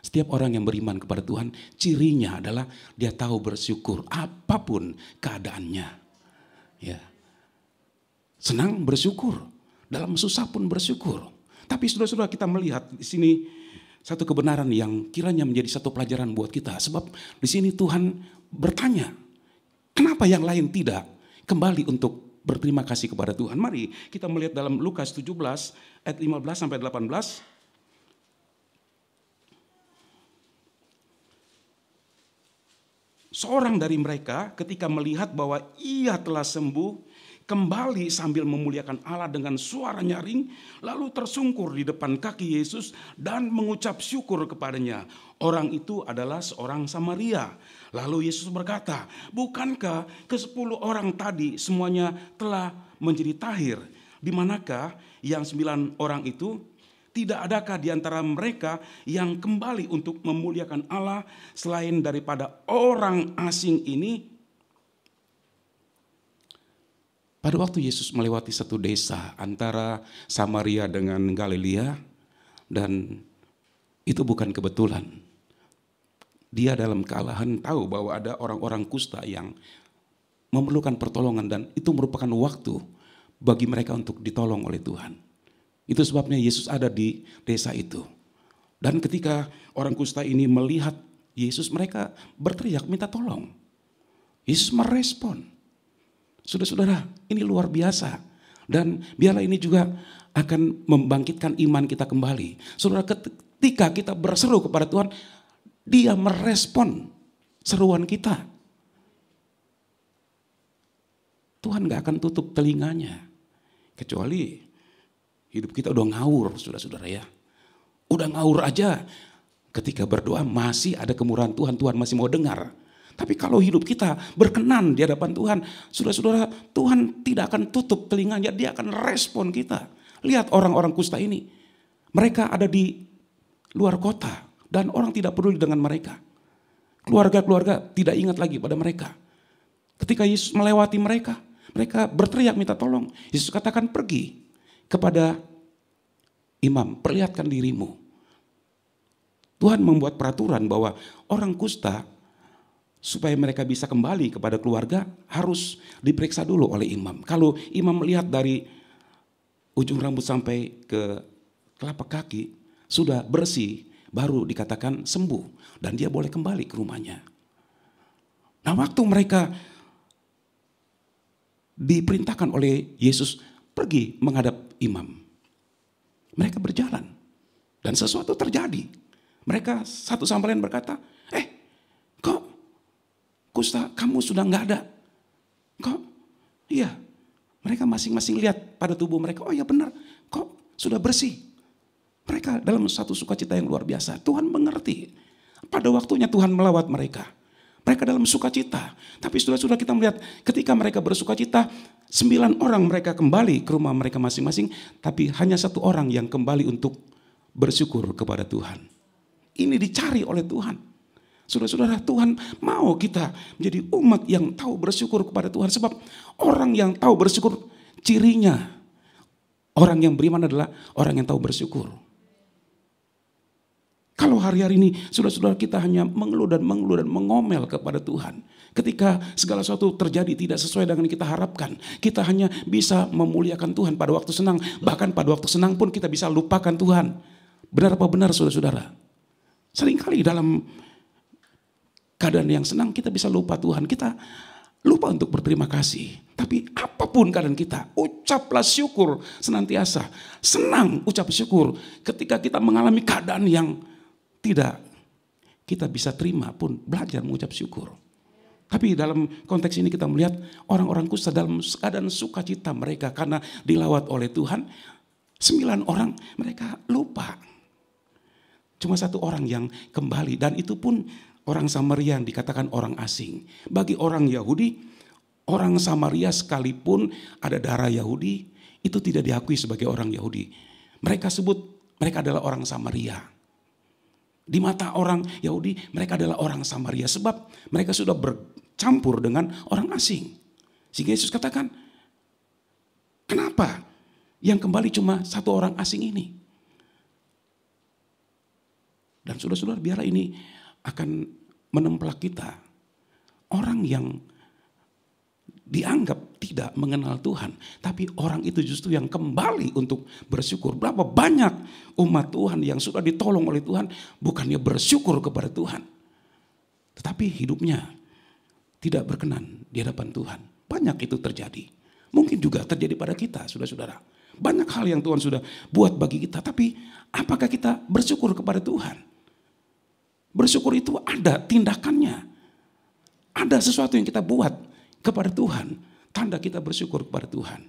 Setiap orang yang beriman kepada Tuhan, cirinya adalah dia tahu bersyukur apapun keadaannya. Ya. Senang bersyukur, dalam susah pun bersyukur. Tapi saudara-saudara, kita melihat di sini satu kebenaran yang kiranya menjadi satu pelajaran buat kita. Sebab di sini Tuhan bertanya, kenapa yang lain tidak kembali untuk berterima kasih kepada Tuhan? Mari kita melihat dalam Lukas 17 ayat 15 sampai 18. Seorang dari mereka ketika melihat bahwa ia telah sembuh, kembali sambil memuliakan Allah dengan suara nyaring, lalu tersungkur di depan kaki Yesus dan mengucap syukur kepadanya. Orang itu adalah seorang Samaria. Lalu Yesus berkata, bukankah ke-10 orang tadi semuanya telah menjadi tahir? Di manakah yang 9 orang itu? Tidak adakah di antara mereka yang kembali untuk memuliakan Allah selain daripada orang asing ini? Pada waktu Yesus melewati satu desa antara Samaria dengan Galilea, dan itu bukan kebetulan. Dia dalam kealahan tahu bahwa ada orang-orang kusta yang memerlukan pertolongan, dan itu merupakan waktu bagi mereka untuk ditolong oleh Tuhan. Itu sebabnya Yesus ada di desa itu. Dan ketika orang kusta ini melihat Yesus, mereka berteriak minta tolong. Yesus merespon. Saudara-saudara, ini luar biasa. Dan biarlah ini juga akan membangkitkan iman kita kembali. Saudara, ketika kita berseru kepada Tuhan, dia merespon seruan kita. Tuhan gak akan tutup telinganya. Kecuali hidup kita udah ngawur, saudara-saudara ya. Udah ngawur aja, ketika berdoa masih ada kemurahan Tuhan, Tuhan masih mau dengar. Tapi kalau hidup kita berkenan di hadapan Tuhan, saudara-saudara, Tuhan tidak akan tutup telinganya, dia akan respon kita. Lihat orang-orang kusta ini, mereka ada di luar kota dan orang tidak peduli dengan mereka. Keluarga-keluarga tidak ingat lagi pada mereka. Ketika Yesus melewati mereka, mereka berteriak minta tolong. Yesus katakan, pergi kepada imam, perlihatkan dirimu. Tuhan membuat peraturan bahwa orang kusta, supaya mereka bisa kembali kepada keluarga, harus diperiksa dulu oleh imam. Kalau imam melihat dari ujung rambut sampai ke telapak kaki sudah bersih, baru dikatakan sembuh dan dia boleh kembali ke rumahnya. Nah, waktu mereka diperintahkan oleh Yesus pergi menghadap imam, mereka berjalan dan sesuatu terjadi. Mereka satu sama lain berkata, kok kusta kamu sudah nggak ada? Kok? Iya. Mereka masing-masing lihat pada tubuh mereka, oh ya benar, kok sudah bersih. Mereka dalam satu sukacita yang luar biasa. Tuhan mengerti. Pada waktunya Tuhan melawat mereka. Mereka dalam sukacita. Tapi sudah kita melihat ketika mereka bersukacita, 9 orang mereka kembali ke rumah mereka masing-masing. Tapi hanya 1 orang yang kembali untuk bersyukur kepada Tuhan. Ini dicari oleh Tuhan. Saudara-saudara, Tuhan mau kita menjadi umat yang tahu bersyukur kepada Tuhan. Sebab orang yang tahu bersyukur, cirinya orang yang beriman adalah orang yang tahu bersyukur. Kalau hari-hari ini saudara-saudara kita hanya mengeluh dan mengomel kepada Tuhan. Ketika segala sesuatu terjadi tidak sesuai dengan yang kita harapkan. Kita hanya bisa memuliakan Tuhan pada waktu senang. Bahkan pada waktu senang pun kita bisa lupakan Tuhan. Benar apa benar saudara-saudara? Seringkali dalam keadaan yang senang kita bisa lupa Tuhan. Kita lupa untuk berterima kasih. Tapi apapun keadaan kita, ucaplah syukur senantiasa. Senang ucap syukur ketika kita mengalami keadaan yang tidak kita bisa terima pun, belajar mengucap syukur. Tapi dalam konteks ini kita melihat orang-orang kusta dalam keadaan sukacita mereka karena dilawat oleh Tuhan. 9 orang mereka lupa. Cuma 1 orang yang kembali dan itu pun orang Samaria yang dikatakan orang asing. Bagi orang Yahudi, orang Samaria sekalipun ada darah Yahudi, itu tidak diakui sebagai orang Yahudi. Mereka sebut mereka adalah orang Samaria. Di mata orang Yahudi mereka adalah orang Samaria sebab mereka sudah bercampur dengan orang asing. Sehingga Yesus katakan, kenapa yang kembali cuma 1 orang asing ini? Dan saudara-saudara, biarlah ini akan menemplak kita. Orang yang dianggap tidak mengenal Tuhan, tapi orang itu justru yang kembali untuk bersyukur. Berapa banyak umat Tuhan yang sudah ditolong oleh Tuhan, bukannya bersyukur kepada Tuhan, tetapi hidupnya tidak berkenan di hadapan Tuhan. Banyak itu terjadi. Mungkin juga terjadi pada kita, saudara-saudara. Banyak hal yang Tuhan sudah buat bagi kita, tapi apakah kita bersyukur kepada Tuhan? Bersyukur itu ada tindakannya. Ada sesuatu yang kita buat kepada Tuhan. Tanda kita bersyukur kepada Tuhan.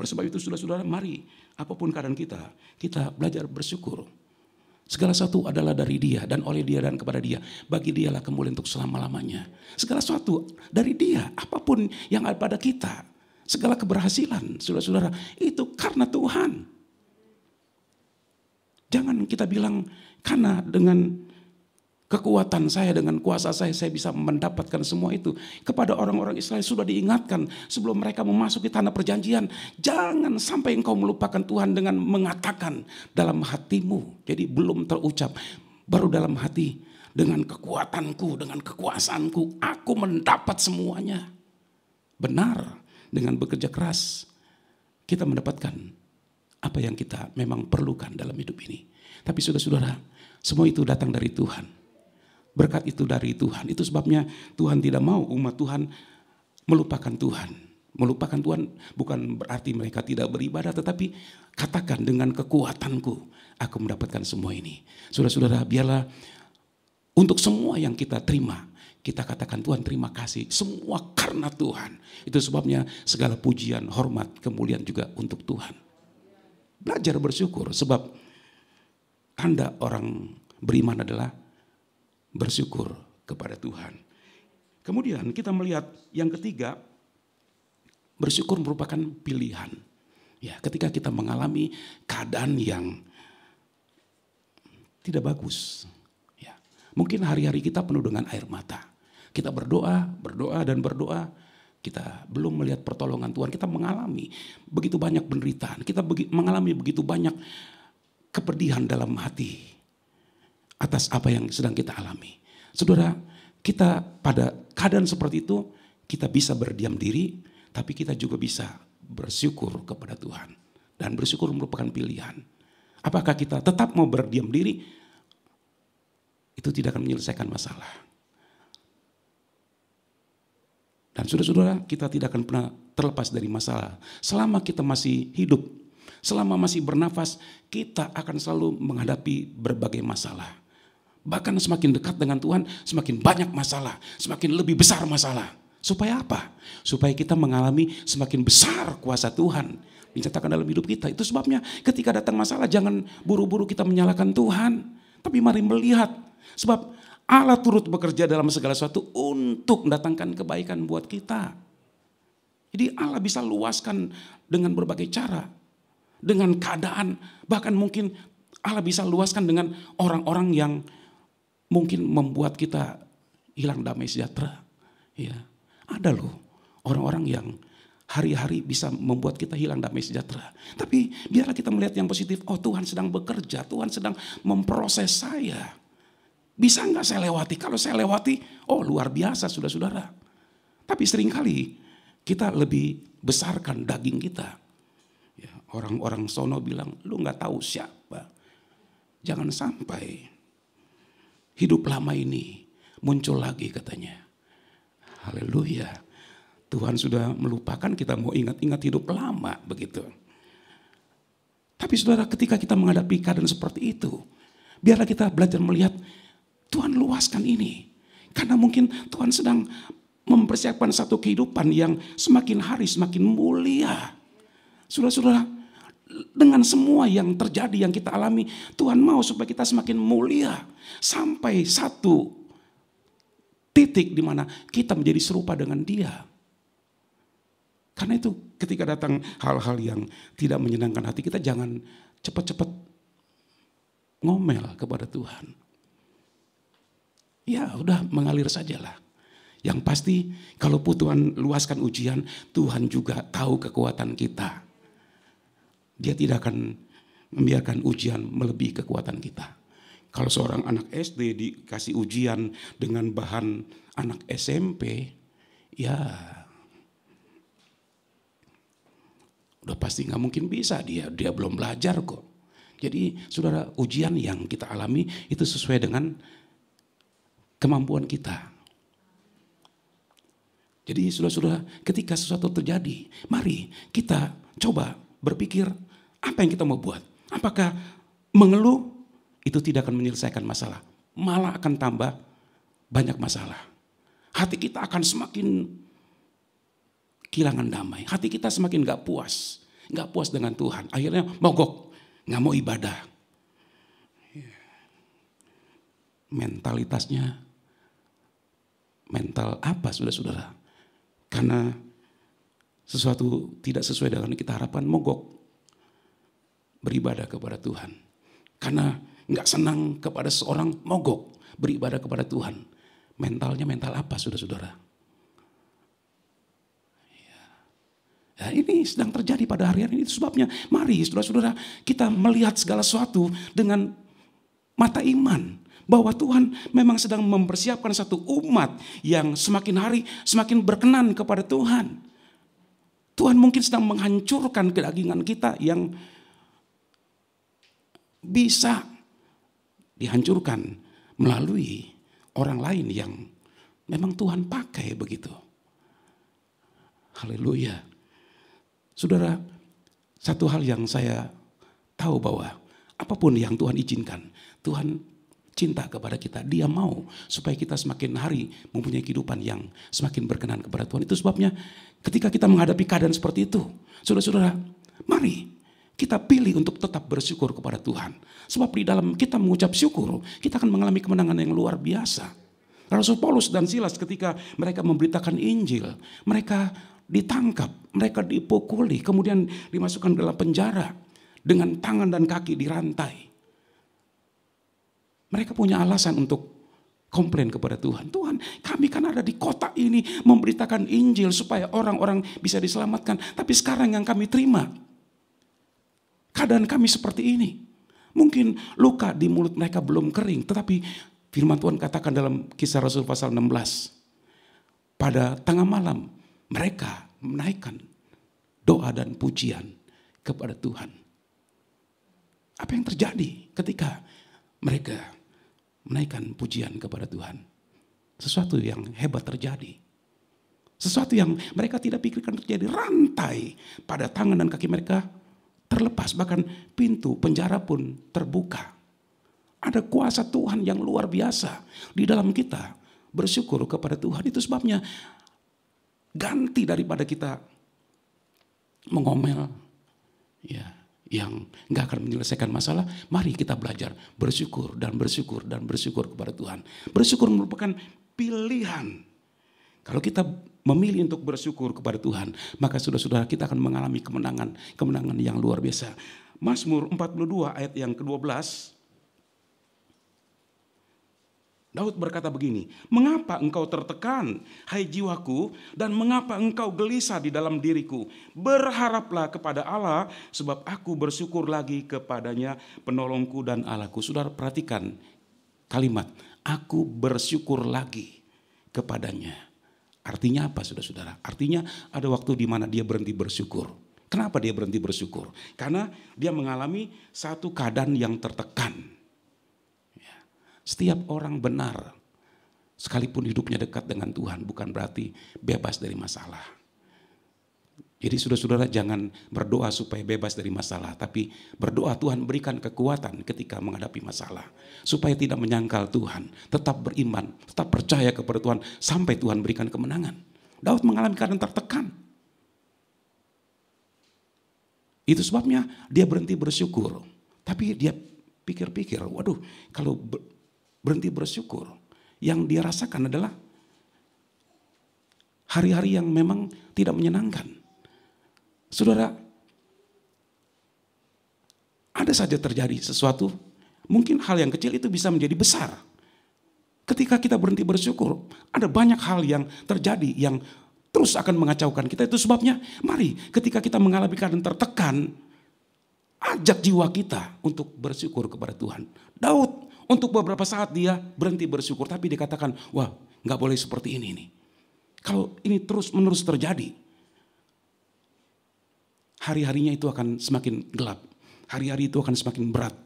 Oleh sebab itu saudara-saudara, mari apapun keadaan kita belajar bersyukur. Segala sesuatu adalah dari Dia dan oleh Dia dan kepada Dia. Bagi Dialah kemuliaan untuk selama-lamanya. Segala sesuatu dari Dia, apapun yang ada pada kita. Segala keberhasilan, saudara-saudara, itu karena Tuhan. Jangan kita bilang karena dengan kekuatan saya, dengan kuasa saya bisa mendapatkan semua itu. Kepada orang-orang Israel sudah diingatkan sebelum mereka memasuki tanah perjanjian. Jangan sampai engkau melupakan Tuhan dengan mengatakan dalam hatimu. Jadi belum terucap, baru dalam hati. Dengan kekuatanku, dengan kekuasaanku, aku mendapat semuanya. Benar, dengan bekerja keras kita mendapatkan apa yang kita memang perlukan dalam hidup ini. Tapi saudara-saudara, semua itu datang dari Tuhan. Berkat itu dari Tuhan. Itu sebabnya Tuhan tidak mau umat Tuhan melupakan Tuhan. Melupakan Tuhan bukan berarti mereka tidak beribadah, tetapi katakan dengan kekuatanku aku mendapatkan semua ini. Saudara-saudara, biarlah untuk semua yang kita terima, kita katakan Tuhan terima kasih. Semua karena Tuhan. Itu sebabnya segala pujian, hormat, kemuliaan juga untuk Tuhan. Belajar bersyukur sebab tanda orang beriman adalah bersyukur kepada Tuhan. Kemudian kita melihat yang ketiga, bersyukur merupakan pilihan. Ya, ketika kita mengalami keadaan yang tidak bagus, ya, mungkin hari-hari kita penuh dengan air mata. Kita berdoa dan berdoa. Kita belum melihat pertolongan Tuhan. Kita mengalami begitu banyak penderitaan. Kita mengalami begitu banyak kepedihan dalam hati atas apa yang sedang kita alami. Saudara, kita pada keadaan seperti itu, kita bisa berdiam diri, tapi kita juga bisa bersyukur kepada Tuhan. Dan bersyukur merupakan pilihan. Apakah kita tetap mau berdiam diri? itu tidak akan menyelesaikan masalah. Dan saudara-saudara, kita tidak akan pernah terlepas dari masalah. Selama kita masih hidup, selama masih bernafas, kita akan selalu menghadapi berbagai masalah. Bahkan semakin dekat dengan Tuhan, semakin banyak masalah, semakin lebih besar masalah. Supaya apa? Supaya kita mengalami semakin besar kuasa Tuhan dinyatakan dalam hidup kita. Itu sebabnya ketika datang masalah jangan buru-buru kita menyalahkan Tuhan. Tapi mari melihat. Sebab Allah turut bekerja dalam segala sesuatu untuk mendatangkan kebaikan buat kita. Jadi Allah bisa luaskan dengan berbagai cara. Dengan keadaan. Bahkan mungkin Allah bisa luaskan dengan orang-orang yang mungkin membuat kita hilang damai sejahtera. Ya, ada loh orang-orang yang hari-hari bisa membuat kita hilang damai sejahtera. Tapi biarlah kita melihat yang positif. Oh, Tuhan sedang bekerja, Tuhan sedang memproses saya. Bisa nggak saya lewati? Kalau saya lewati, oh luar biasa saudara-saudara. Tapi seringkali kita lebih besarkan daging kita. Ya, orang-orang sono bilang, lu nggak tahu siapa. Jangan sampai hidup lama ini muncul lagi katanya. Haleluya. Tuhan sudah melupakan, kita mau ingat-ingat hidup lama begitu. Tapi saudara, ketika kita menghadapi keadaan seperti itu, biarlah kita belajar melihat Tuhan luaskan ini. Karena mungkin Tuhan sedang mempersiapkan satu kehidupan yang semakin hari semakin mulia. Saudara-saudara, dengan semua yang terjadi, yang kita alami, Tuhan mau supaya kita semakin mulia. Sampai satu titik di mana kita menjadi serupa dengan Dia. Karena itu ketika datang hal-hal yang tidak menyenangkan hati kita, jangan cepat-cepat ngomel kepada Tuhan. Ya udah mengalir sajalah. Yang pasti kalau Tuhan luaskan ujian, Tuhan juga tahu kekuatan kita. Dia tidak akan membiarkan ujian melebihi kekuatan kita. Kalau seorang anak SD dikasih ujian dengan bahan anak SMP, ya udah pasti nggak mungkin bisa, dia belum belajar kok. Jadi saudara, ujian yang kita alami itu sesuai dengan kemampuan kita. Jadi saudara-saudara, ketika sesuatu terjadi, mari kita coba berpikir apa yang kita mau buat. Apakah mengeluh itu tidak akan menyelesaikan masalah, malah akan tambah banyak masalah. Hati kita akan semakin kehilangan damai. Hati kita semakin gak puas dengan Tuhan. Akhirnya mogok, gak mau ibadah. Mentalitasnya, mental apa saudara-saudara? Karena sesuatu tidak sesuai dengan kita harapkan, mogok beribadah kepada Tuhan. Karena gak senang kepada seorang, mogok beribadah kepada Tuhan. Mentalnya mental apa saudara-saudara? Ya, ini sedang terjadi pada hari-hari ini. Itu sebabnya mari saudara-saudara kita melihat segala sesuatu dengan mata iman. Bahwa Tuhan memang sedang mempersiapkan satu umat yang semakin hari semakin berkenan kepada Tuhan. Tuhan mungkin sedang menghancurkan kedagingan kita yang bisa dihancurkan melalui orang lain yang memang Tuhan pakai begitu. Haleluya. Saudara, satu hal yang saya tahu bahwa apapun yang Tuhan izinkan, Tuhan cinta kepada kita. Dia mau supaya kita semakin hari mempunyai kehidupan yang semakin berkenan kepada Tuhan. Itu sebabnya ketika kita menghadapi keadaan seperti itu, saudara-saudara, mari kita pilih untuk tetap bersyukur kepada Tuhan. Sebab di dalam kita mengucap syukur, kita akan mengalami kemenangan yang luar biasa. Rasul Paulus dan Silas ketika mereka memberitakan Injil, mereka ditangkap, mereka dipukuli, kemudian dimasukkan dalam penjara dengan tangan dan kaki dirantai. Mereka punya alasan untuk komplain kepada Tuhan. Tuhan, kami kan ada di kota ini memberitakan Injil supaya orang-orang bisa diselamatkan. Tapi sekarang yang kami terima, keadaan kami seperti ini. Mungkin luka di mulut mereka belum kering, tetapi firman Tuhan katakan dalam Kisah Rasul pasal 16. Pada tengah malam mereka menaikkan doa dan pujian kepada Tuhan. Apa yang terjadi ketika mereka menaikkan pujian kepada Tuhan. Sesuatu yang hebat terjadi. Sesuatu yang mereka tidak pikirkan terjadi. Rantai pada tangan dan kaki mereka terlepas. Bahkan pintu penjara pun terbuka. Ada kuasa Tuhan yang luar biasa di dalam kita. Bersyukur kepada Tuhan. Itu sebabnya ganti daripada kita mengomel, ya, yang gak akan menyelesaikan masalah. Mari kita belajar bersyukur dan bersyukur dan bersyukur kepada Tuhan. Bersyukur merupakan pilihan. Kalau kita memilih untuk bersyukur kepada Tuhan, maka saudara-saudara kita akan mengalami kemenangan yang luar biasa. Mazmur 42 ayat yang ke-12. Daud berkata begini, mengapa engkau tertekan, hai jiwaku, dan mengapa engkau gelisah di dalam diriku? Berharaplah kepada Allah, sebab aku bersyukur lagi kepadanya, penolongku dan Allahku. Saudara perhatikan kalimat, aku bersyukur lagi kepadanya. Artinya apa saudara-saudara? Artinya ada waktu di mana dia berhenti bersyukur. Kenapa dia berhenti bersyukur? Karena dia mengalami satu keadaan yang tertekan. Setiap orang benar, sekalipun hidupnya dekat dengan Tuhan, bukan berarti bebas dari masalah. Jadi saudara-saudara jangan berdoa supaya bebas dari masalah, tapi berdoa Tuhan berikan kekuatan ketika menghadapi masalah. Supaya tidak menyangkal Tuhan, tetap beriman, tetap percaya kepada Tuhan, sampai Tuhan berikan kemenangan. Daud mengalami keadaan tertekan. Itu sebabnya dia berhenti bersyukur. Tapi dia pikir-pikir, waduh kalau berhenti bersyukur, yang dia rasakan adalah hari-hari yang memang tidak menyenangkan. Saudara, ada saja terjadi sesuatu, mungkin hal yang kecil itu bisa menjadi besar. Ketika kita berhenti bersyukur, ada banyak hal yang terjadi yang terus akan mengacaukan kita. Itu sebabnya, mari ketika kita mengalami keadaan tertekan, ajak jiwa kita untuk bersyukur kepada Tuhan. Daud untuk beberapa saat dia berhenti bersyukur, tapi dikatakan, wah gak boleh seperti ini nih. Kalau ini terus menerus terjadi, hari-harinya itu akan semakin gelap. Hari-hari itu akan semakin berat.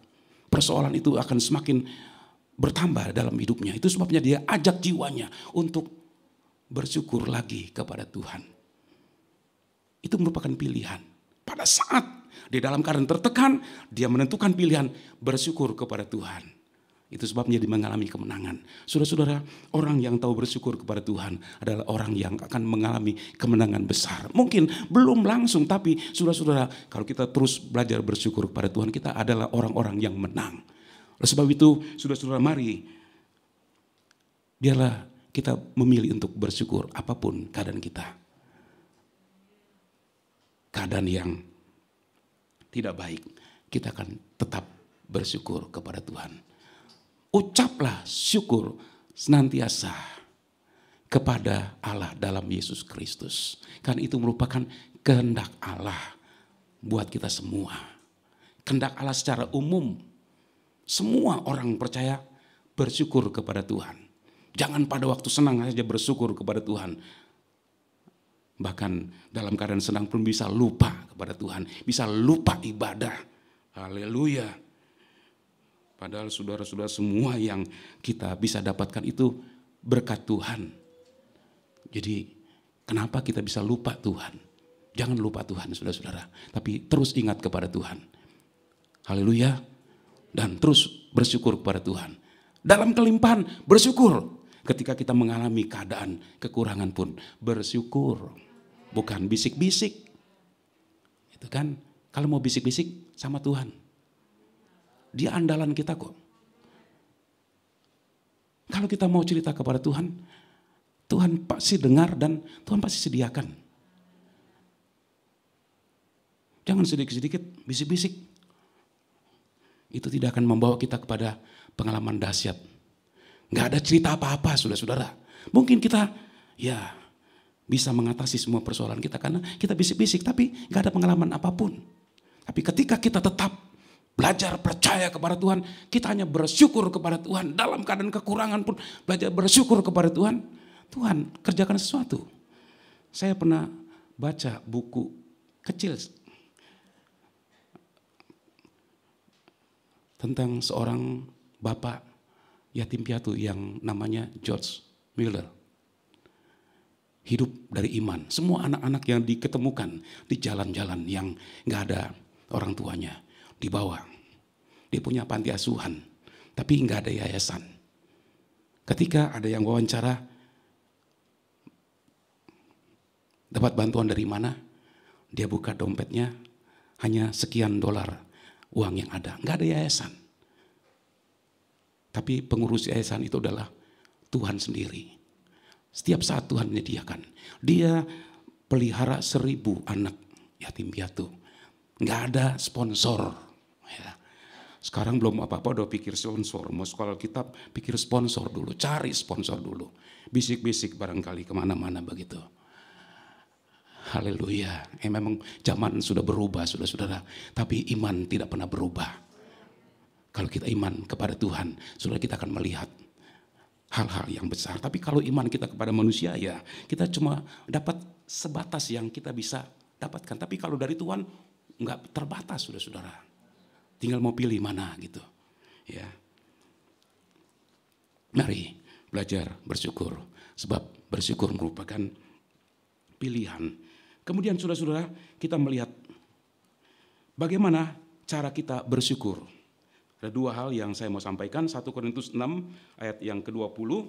Persoalan itu akan semakin bertambah dalam hidupnya. Itu sebabnya dia ajak jiwanya untuk bersyukur lagi kepada Tuhan. Itu merupakan pilihan. Pada saat di dalam keadaan tertekan, dia menentukan pilihan bersyukur kepada Tuhan. Itu sebabnya dia mengalami kemenangan. Saudara-saudara, orang yang tahu bersyukur kepada Tuhan adalah orang yang akan mengalami kemenangan besar. Mungkin belum langsung, tapi saudara-saudara, kalau kita terus belajar bersyukur kepada Tuhan, kita adalah orang-orang yang menang. Oleh sebab itu, saudara-saudara, mari biarlah kita memilih untuk bersyukur apapun keadaan kita. Keadaan yang tidak baik, kita akan tetap bersyukur kepada Tuhan. Ucaplah syukur senantiasa kepada Allah dalam Yesus Kristus. Karena itu merupakan kehendak Allah buat kita semua. Kehendak Allah secara umum. Semua orang percaya bersyukur kepada Tuhan. Jangan pada waktu senang saja bersyukur kepada Tuhan. Bahkan dalam keadaan senang pun bisa lupa kepada Tuhan. Bisa lupa ibadah. Haleluya. Padahal saudara-saudara semua yang kita bisa dapatkan itu berkat Tuhan. Jadi kenapa kita bisa lupa Tuhan? Jangan lupa Tuhan saudara-saudara. Tapi terus ingat kepada Tuhan. Haleluya. Dan terus bersyukur kepada Tuhan. Dalam kelimpahan bersyukur. Ketika kita mengalami keadaan kekurangan pun bersyukur. Bukan bisik-bisik. Itu kan kalau mau bisik-bisik sama Tuhan. Dia andalan kita kok. Kalau kita mau cerita kepada Tuhan, Tuhan pasti dengar dan Tuhan pasti sediakan. Jangan sedikit-sedikit bisik-bisik. Itu tidak akan membawa kita kepada pengalaman dahsyat. Gak ada cerita apa-apa saudara-saudara. Mungkin kita ya bisa mengatasi semua persoalan kita karena kita bisik-bisik tapi gak ada pengalaman apapun. Tapi ketika kita tetap belajar percaya kepada Tuhan, kita hanya bersyukur kepada Tuhan. Dalam keadaan kekurangan pun belajar bersyukur kepada Tuhan. Tuhan kerjakan sesuatu. Saya pernah baca buku kecil tentang seorang bapak yatim piatu yang namanya George Mueller. Hidup dari iman. Semua anak-anak yang diketemukan di jalan-jalan yang gak ada orang tuanya dibawa. Dia punya panti asuhan, tapi gak ada yayasan. Ketika ada yang wawancara, dapat bantuan dari mana? Dia buka dompetnya, hanya sekian dolar uang yang ada. Gak ada yayasan. Tapi pengurus yayasan itu adalah Tuhan sendiri. Setiap saat Tuhan menyediakan. Dia pelihara 1000 anak yatim piatu. Nggak ada sponsor. Ya. Sekarang belum apa-apa udah pikir sponsor. Mau sekolah kitab pikir sponsor dulu. Cari sponsor dulu. Bisik-bisik barangkali kemana-mana begitu. Haleluya. Memang zaman sudah berubah saudara-saudara. Tapi iman tidak pernah berubah. Kalau kita iman kepada Tuhan, saudara, kita akan melihat hal-hal yang besar. Tapi kalau iman kita kepada manusia, ya kita cuma dapat sebatas yang kita bisa dapatkan. Tapi kalau dari Tuhan nggak terbatas, saudara-saudara. Tinggal mau pilih mana gitu. Ya. Mari belajar bersyukur. Sebab bersyukur merupakan pilihan. Kemudian saudara-saudara, kita melihat bagaimana cara kita bersyukur. Ada 2 hal yang saya mau sampaikan. 1 Korintus 6 ayat yang ke-20.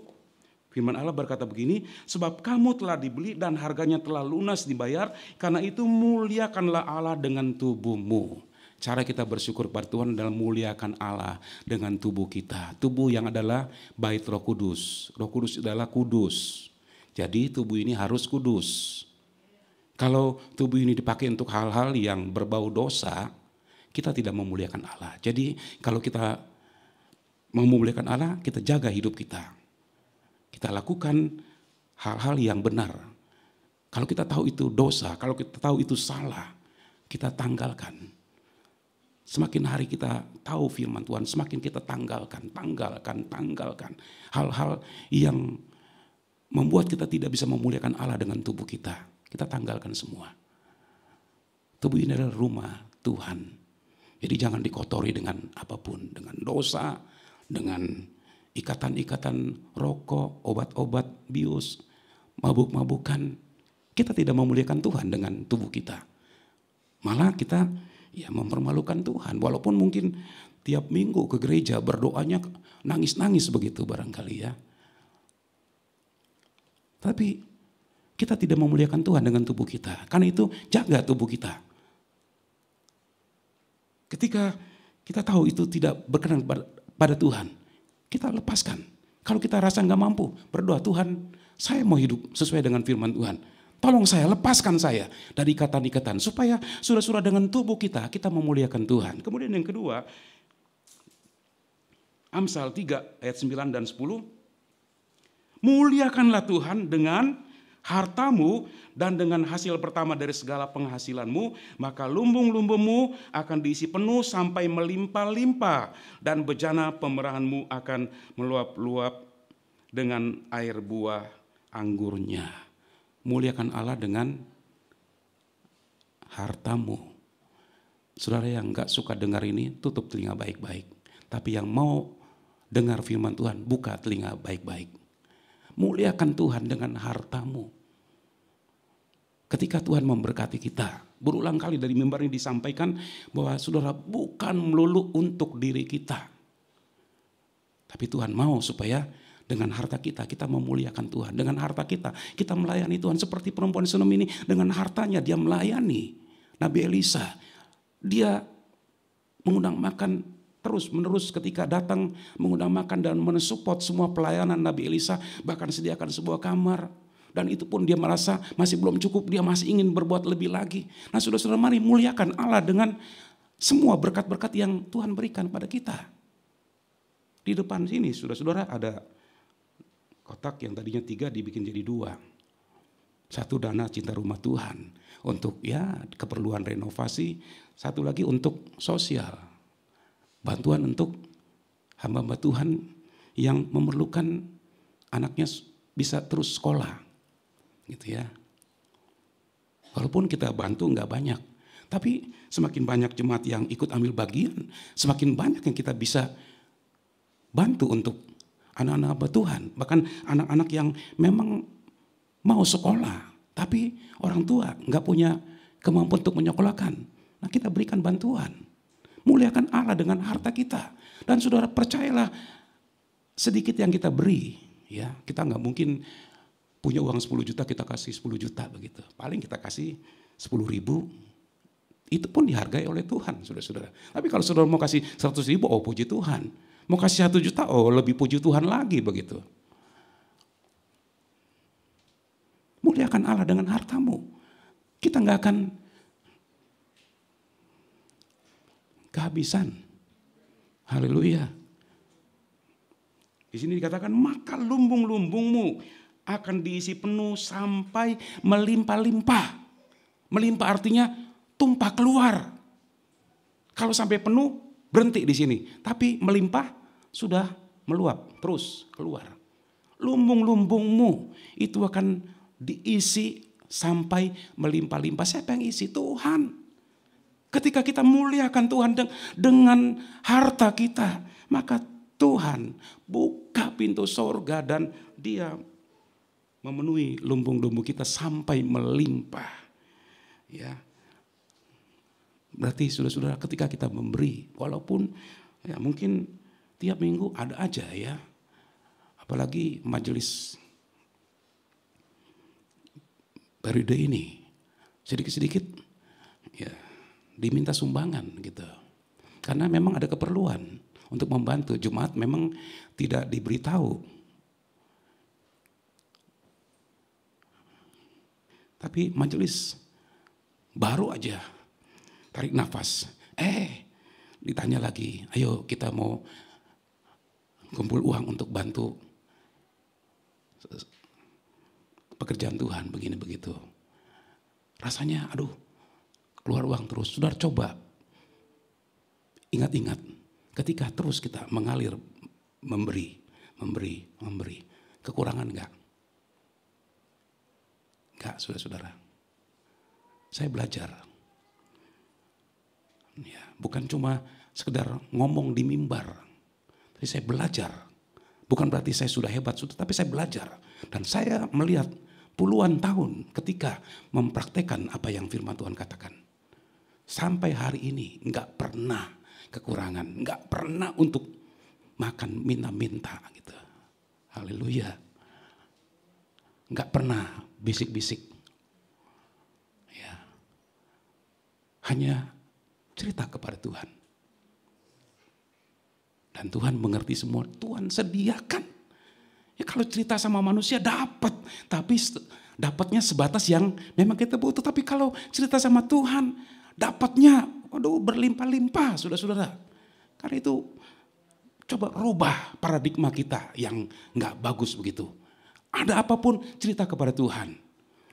Firman Allah berkata begini, sebab kamu telah dibeli dan harganya telah lunas dibayar, karena itu muliakanlah Allah dengan tubuhmu. Cara kita bersyukur kepada Tuhan adalah muliakan Allah dengan tubuh kita. Tubuh yang adalah bait Roh Kudus. Roh Kudus adalah kudus. Jadi tubuh ini harus kudus. Kalau tubuh ini dipakai untuk hal-hal yang berbau dosa, kita tidak memuliakan Allah. Jadi kalau kita memuliakan Allah, kita jaga hidup kita. Kita lakukan hal-hal yang benar. Kalau kita tahu itu dosa, kalau kita tahu itu salah, kita tanggalkan. Semakin hari kita tahu firman Tuhan, semakin kita tanggalkan. Hal-hal yang membuat kita tidak bisa memuliakan Allah dengan tubuh kita. Kita tanggalkan semua. Tubuh ini adalah rumah Tuhan. Jadi jangan dikotori dengan apapun, dengan dosa, dengan ikatan-ikatan rokok, obat-obat bius, mabuk-mabukan. Kita tidak memuliakan Tuhan dengan tubuh kita. Malah kita ya mempermalukan Tuhan. Walaupun mungkin tiap minggu ke gereja berdoanya nangis-nangis begitu barangkali ya. Tapi kita tidak memuliakan Tuhan dengan tubuh kita. Karena itu jaga tubuh kita. Ketika kita tahu itu tidak berkenan pada Tuhan, kita lepaskan. Kalau kita rasa nggak mampu, berdoa, Tuhan, saya mau hidup sesuai dengan firman Tuhan. Tolong saya, lepaskan saya dari ikatan-ikatan. Supaya surah-surah dengan tubuh kita memuliakan Tuhan. Kemudian yang kedua, Amsal 3 ayat 9 dan 10. Muliakanlah Tuhan dengan hartamu dan dengan hasil pertama dari segala penghasilanmu, maka lumbung-lumbungmu akan diisi penuh sampai melimpah-limpah, dan bejana pemerahanmu akan meluap-luap dengan air buah anggurnya. Muliakan Allah dengan hartamu. Saudara yang gak suka dengar ini, tutup telinga baik-baik. Tapi yang mau dengar firman Tuhan, buka telinga baik-baik. Muliakan Tuhan dengan hartamu. Ketika Tuhan memberkati kita, berulang kali dari mimbar ini disampaikan bahwa saudara bukan melulu untuk diri kita. Tapi Tuhan mau supaya dengan harta kita memuliakan Tuhan. Dengan harta kita melayani Tuhan. Seperti perempuan Sunem ini, dengan hartanya dia melayani Nabi Elisa. Dia mengundang makan terus menerus, ketika datang mengundang makan dan mensupport semua pelayanan Nabi Elisa, bahkan sediakan sebuah kamar. Dan itu pun dia merasa masih belum cukup, dia masih ingin berbuat lebih lagi. Nah saudara-saudara, mari muliakan Allah dengan semua berkat-berkat yang Tuhan berikan pada kita. Di depan sini saudara-saudara ada kotak yang tadinya 3 dibikin jadi 2. 1 dana cinta rumah Tuhan untuk ya keperluan renovasi, 1 lagi untuk sosial. Bantuan untuk hamba-hamba Tuhan yang memerlukan anaknya bisa terus sekolah. Gitu ya. Walaupun kita bantu nggak banyak. Tapi semakin banyak jemaat yang ikut ambil bagian, semakin banyak yang kita bisa bantu untuk anak-anak hamba Tuhan, bahkan anak-anak yang memang mau sekolah, tapi orang tua nggak punya kemampuan untuk menyekolahkan. Nah, kita berikan bantuan. Muliakan Allah dengan harta kita. Dan saudara percayalah, sedikit yang kita beri, ya kita nggak mungkin punya uang 10 juta kita kasih 10 juta begitu. Paling kita kasih 10.000, itu pun dihargai oleh Tuhan, saudara-saudara. Tapi kalau saudara mau kasih 100.000, oh puji Tuhan. Mau kasih 1 juta, oh lebih puji Tuhan lagi begitu. Muliakan Allah dengan hartamu. Kita nggak akan kehabisan. Haleluya. Di sini dikatakan maka lumbung-lumbungmu akan diisi penuh sampai melimpah-limpah. Melimpah artinya tumpah keluar. Kalau sampai penuh berhenti di sini. Tapi melimpah sudah meluap terus keluar. Lumbung-lumbungmu itu akan diisi sampai melimpah-limpah. Siapa yang isi? Tuhan. Ketika kita muliakan Tuhan dengan harta kita, maka Tuhan buka pintu sorga dan Dia memenuhi lumbung-lumbung kita sampai melimpah. Ya, berarti saudara-saudara ketika kita memberi, walaupun ya mungkin tiap minggu ada aja ya, apalagi majelis periode ini sedikit-sedikit ya diminta sumbangan gitu. Karena memang ada keperluan untuk membantu. Jemaat memang tidak diberitahu. Tapi majelis baru aja tarik nafas. Ditanya lagi, ayo kita mau kumpul uang untuk bantu pekerjaan Tuhan begini begitu. Rasanya aduh keluar uang terus. Saudara coba ingat-ingat ketika terus kita mengalir memberi. Kekurangan enggak? Enggak, saudara-saudara. Saya belajar. Ya, bukan cuma sekedar ngomong di mimbar. Tapi saya belajar. Bukan berarti saya sudah hebat, tapi saya belajar. Dan saya melihat puluhan tahun ketika mempraktekkan apa yang firman Tuhan katakan. Sampai hari ini enggak pernah kekurangan, enggak pernah untuk makan minta-minta gitu. Haleluya. Enggak pernah bisik-bisik. Ya. Hanya cerita kepada Tuhan. Dan Tuhan mengerti semua, Tuhan sediakan. Ya kalau cerita sama manusia dapat, tapi dapatnya sebatas yang memang kita butuh. Tapi kalau cerita sama Tuhan, dapatnya waduh berlimpah-limpah, saudara-saudara. Karena itu coba rubah paradigma kita yang nggak bagus begitu. Ada apapun cerita kepada Tuhan.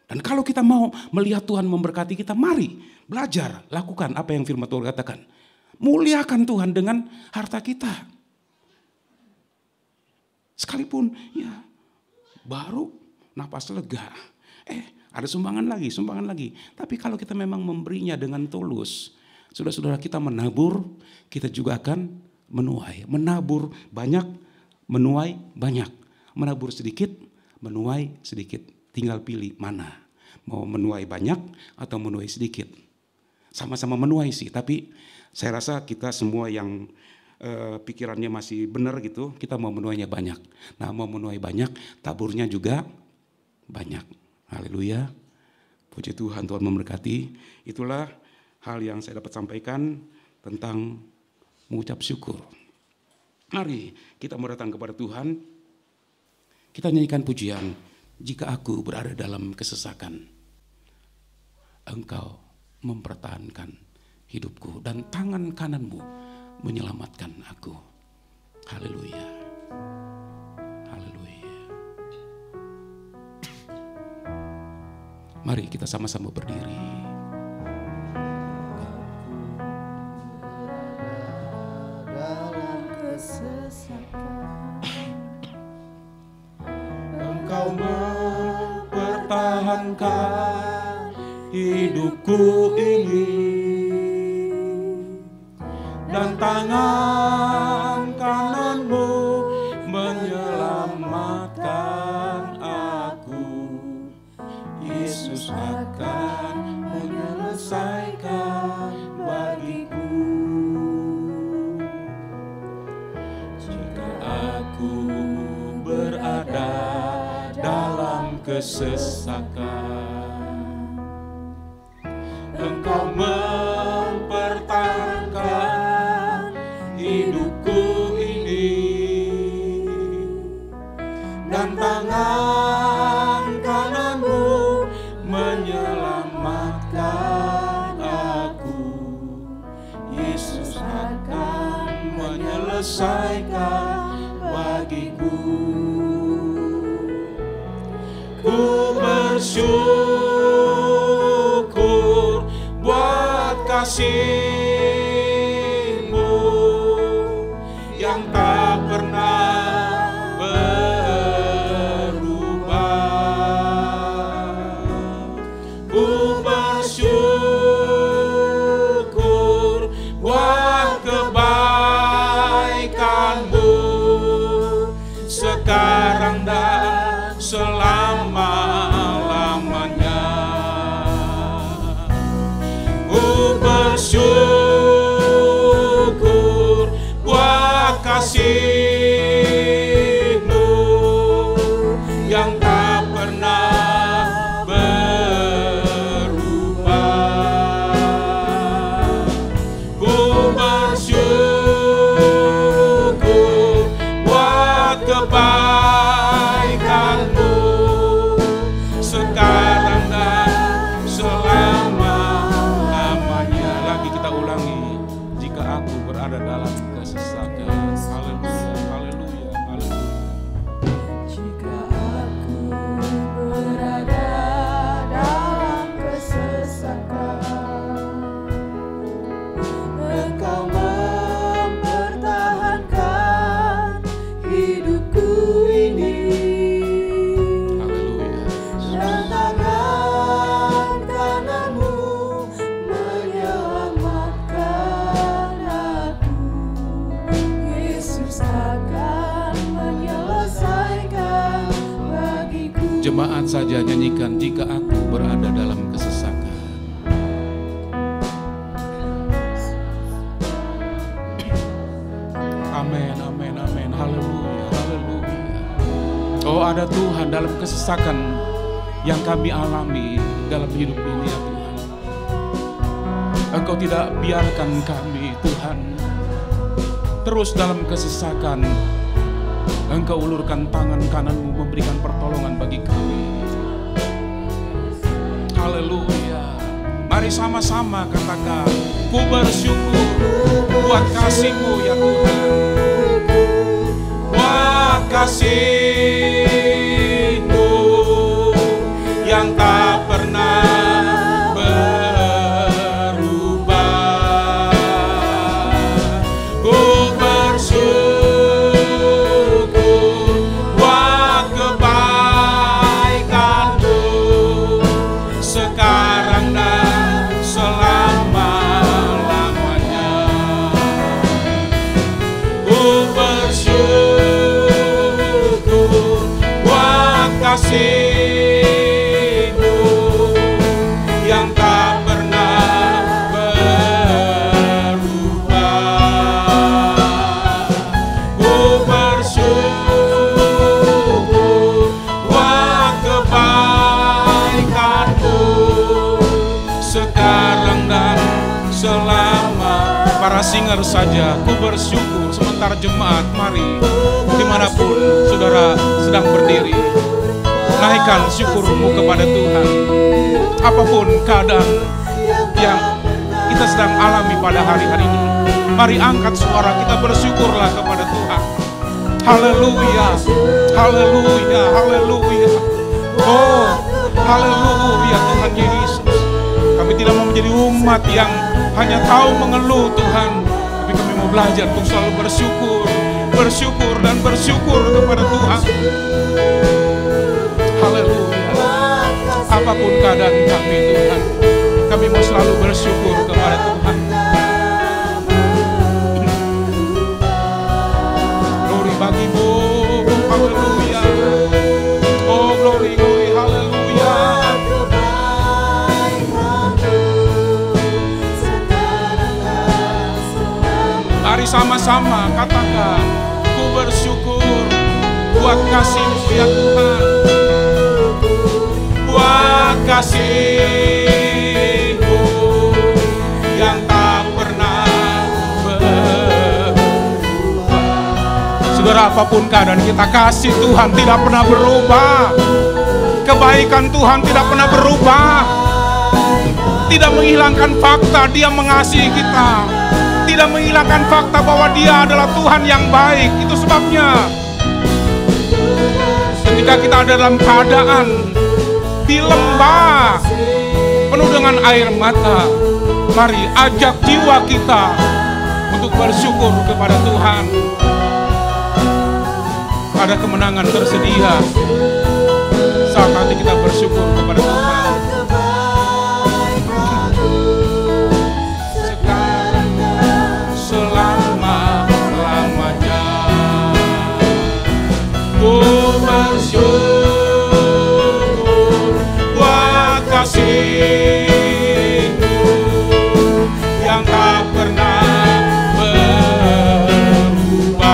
Dan kalau kita mau melihat Tuhan memberkati kita, mari belajar, lakukan apa yang firman Tuhan katakan. Muliakan Tuhan dengan harta kita. Sekalipun ya baru napas lega. Ada sumbangan lagi. Tapi kalau kita memang memberinya dengan tulus, saudara-saudara kita menabur, kita juga akan menuai. Menabur banyak, menuai banyak. Menabur sedikit, menuai sedikit. Tinggal pilih mana. Mau menuai banyak atau menuai sedikit. Sama-sama menuai sih, tapi saya rasa kita semua yang pikirannya masih benar gitu, kita mau menuainya banyak. Nah mau menuai banyak, taburnya juga banyak. Haleluya. Puji Tuhan, Tuhan memberkati. Itulah hal yang saya dapat sampaikan tentang mengucap syukur. Mari kita mau datang kepada Tuhan. Kita nyanyikan pujian. Jika aku berada dalam kesesakan, Engkau mempertahankan hidupku dan tangan kananmu menyelamatkan aku. Haleluya. Haleluya. Mari kita sama-sama berdiri. Dalam kesesakan, Engkau mempertahankan hidupku ini. Dan tangan kananmu menyelamatkan menyelamatkan aku. Yesus akan menyelesaikan bagiku. Jika aku berada dalam kesesakan, Engkau mempertahankan hidupku ini, dan tangan kananmu menyelamatkan aku. Yesus akan menyelesaikan bagiku. Ku bersyukur buat kasih-Mu yang tak pernah berubah. Ku bersyukur buat kebaikan-Mu sekarang dan selama-lamanya. Ku bersyukur buat kasih-Mu yang tak pernah berubah. Ku bersyukur buat kebaikan-Mu sekarang dan selama-lamanya. Lagi kita ulangi, jika aku berada dalam kesesakan. Haleluya, haleluya, haleluya. Jika aku berada dalam kesesakan, Engkau mempertahankan hidupku ini, Haleluya. dan tangan kananmu menyelamatkan aku. Yesus akan menyelesaikan bagiku. Jemaat saja nyanyikan, jika aku berada dalam kesesakan. Amin, amin, amin. Haleluya, haleluya. Oh, ada Tuhan dalam kesesakan yang kami alami dalam hidup ini, ya Tuhan. Engkau tidak biarkan kami, Tuhan, terus dalam kesesakan. Engkau ulurkan tangan kananmu memberikan pertolongan bagi kami. Haleluya. Mari sama-sama katakan, ku bersyukur buat kasih-Mu ya Tuhan. Buat kasih-Mu yang tak pernah berubah. Ku bersyukur buat kebaikan-Mu sekarang dan selama-lamanya. Ku bersyukur buat kasih-Mu yang tak pernah berubah. Ku bersyukur buat kebaikan-Mu sekarang dan selama. Para singer saja, ku bersyukur. Sementara jemaat, mari dimanapun saudara sedang berdiri, naikkan syukurmu kepada Tuhan. Apapun keadaan yang kita sedang alami pada hari-hari ini, mari angkat suara kita, bersyukurlah kepada Tuhan. Haleluya, haleluya, haleluya. Oh, haleluya Tuhan Yesus. Kami tidak mau menjadi umat yang hanya tahu mengeluh Tuhan, tapi kami mau belajar untuk selalu bersyukur, bersyukur dan bersyukur kepada Tuhan. Haleluya. Apapun keadaan kami Tuhan, kami mau selalu bersyukur kepada Tuhan. Glory bagi-Mu, haleluya. bersama-sama katakan, ku bersyukur buat kasih-Mu ya Tuhan, buat kasih-Mu yang tak pernah berubah. Saudara, apapun keadaan kita, kasih Tuhan tidak pernah berubah. Kebaikan Tuhan tidak pernah berubah. Tidak menghilangkan fakta Dia mengasihi kita. Tidak menghilangkan fakta bahwa Dia adalah Tuhan yang baik. Itu sebabnya ketika kita ada dalam keadaan di lembah penuh dengan air mata, mari ajak jiwa kita untuk bersyukur kepada Tuhan. Ada kemenangan tersedia saat nanti kita bersyukur kepada Tuhan. Sekarang selama-lamanya ku bersyukur buat kasih-Mu yang tak pernah berubah.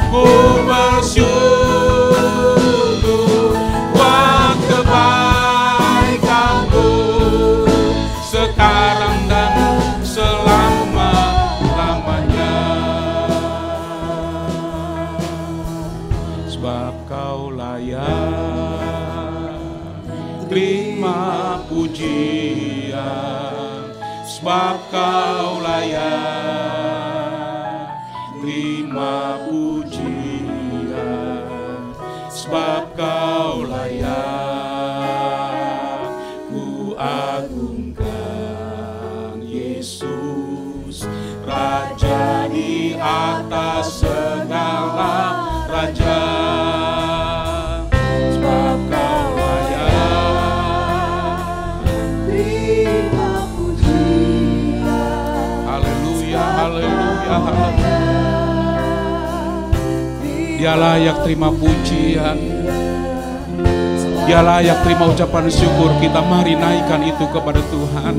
Ku bersyukur buat kebaikan-Mu sekarang dan selama-lamanya. Sebab Kau layak terima pujian, sebab Kau layak terima pujian, sebab Kau layak ku agungkan Yesus, Raja di atas segala raja. Sebab Kau layak terima pujian. haleluya, haleluya, haleluya. Dia layak terima pujian, Dia layak terima ucapan syukur kita. Mari naikkan itu kepada Tuhan.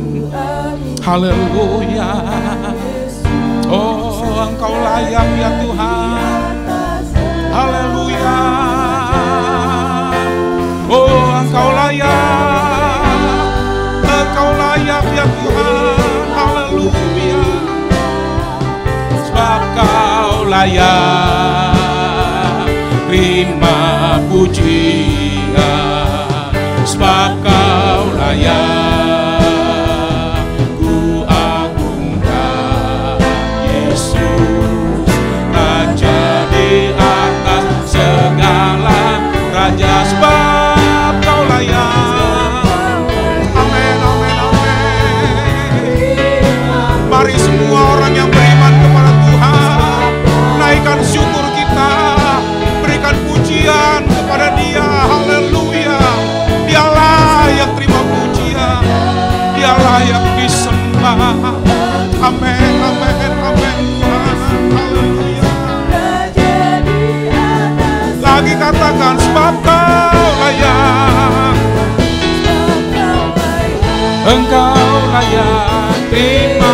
Haleluya. Oh, Engkau layak ya Tuhan. Haleluya. Oh, Engkau layak. Engkau layak ya Tuhan. Haleluya. Sebab Kau layak terima pujian, sebab Kau layak ku agungkan Yesus, Raja di atas segala raja. Sebab Kau layak. Amin, amin, amin. Mari semua orang yang beriman kepada Tuhan, naikkan syukur kita, berikan pujian kepada Dia. Haleluya. Dia layak terima pujian, Dia layak disembah. Amin, amin, amin Tuhan. Haleluya. Lagi katakan, sebab Kau layak, Engkau layak terima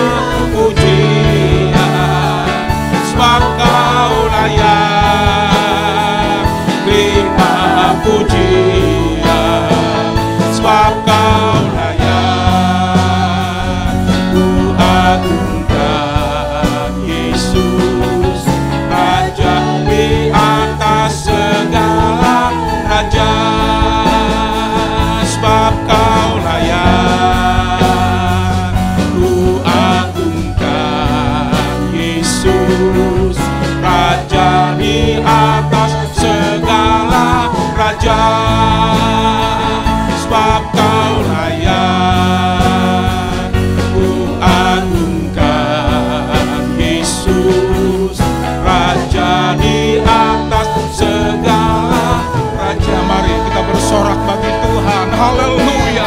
pujian, sebab Kau layak terima pujian, sebab Kau layak ku agungkan Yesus, Raja di atas segala raja. Sebab Kau layak ku agungkan Yesus, Raja di atas segala raja. Sebab Kau layak ku agungkan Yesus, Raja di atas segala raja. Mari kita bersorak bagi Tuhan. Haleluya,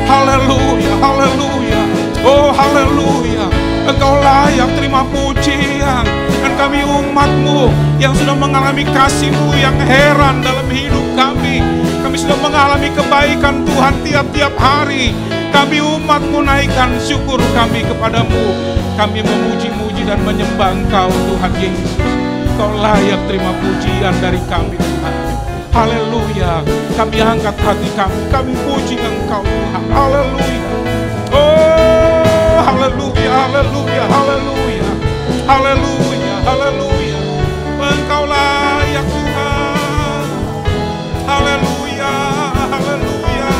haleluya, haleluya. Oh haleluya. Engkau layak terima pujian. Dan kami umat-Mu yang sudah mengalami kasih-Mu yang heran dalam hidup kami. Kami sudah mengalami kebaikan Tuhan tiap-tiap hari. Kami umat-Mu naikkan syukur kami kepadamu. Kami memuji-muji dan menyembah Engkau Tuhan Yesus. Kau layak terima pujian dari kami Tuhan. Haleluya. Kami angkat hati kami puji Engkau Tuhan. Haleluya. Oh, haleluya, haleluya, haleluya. Haleluya, haleluya. Engkau layak Tuhan. Haleluya, haleluya.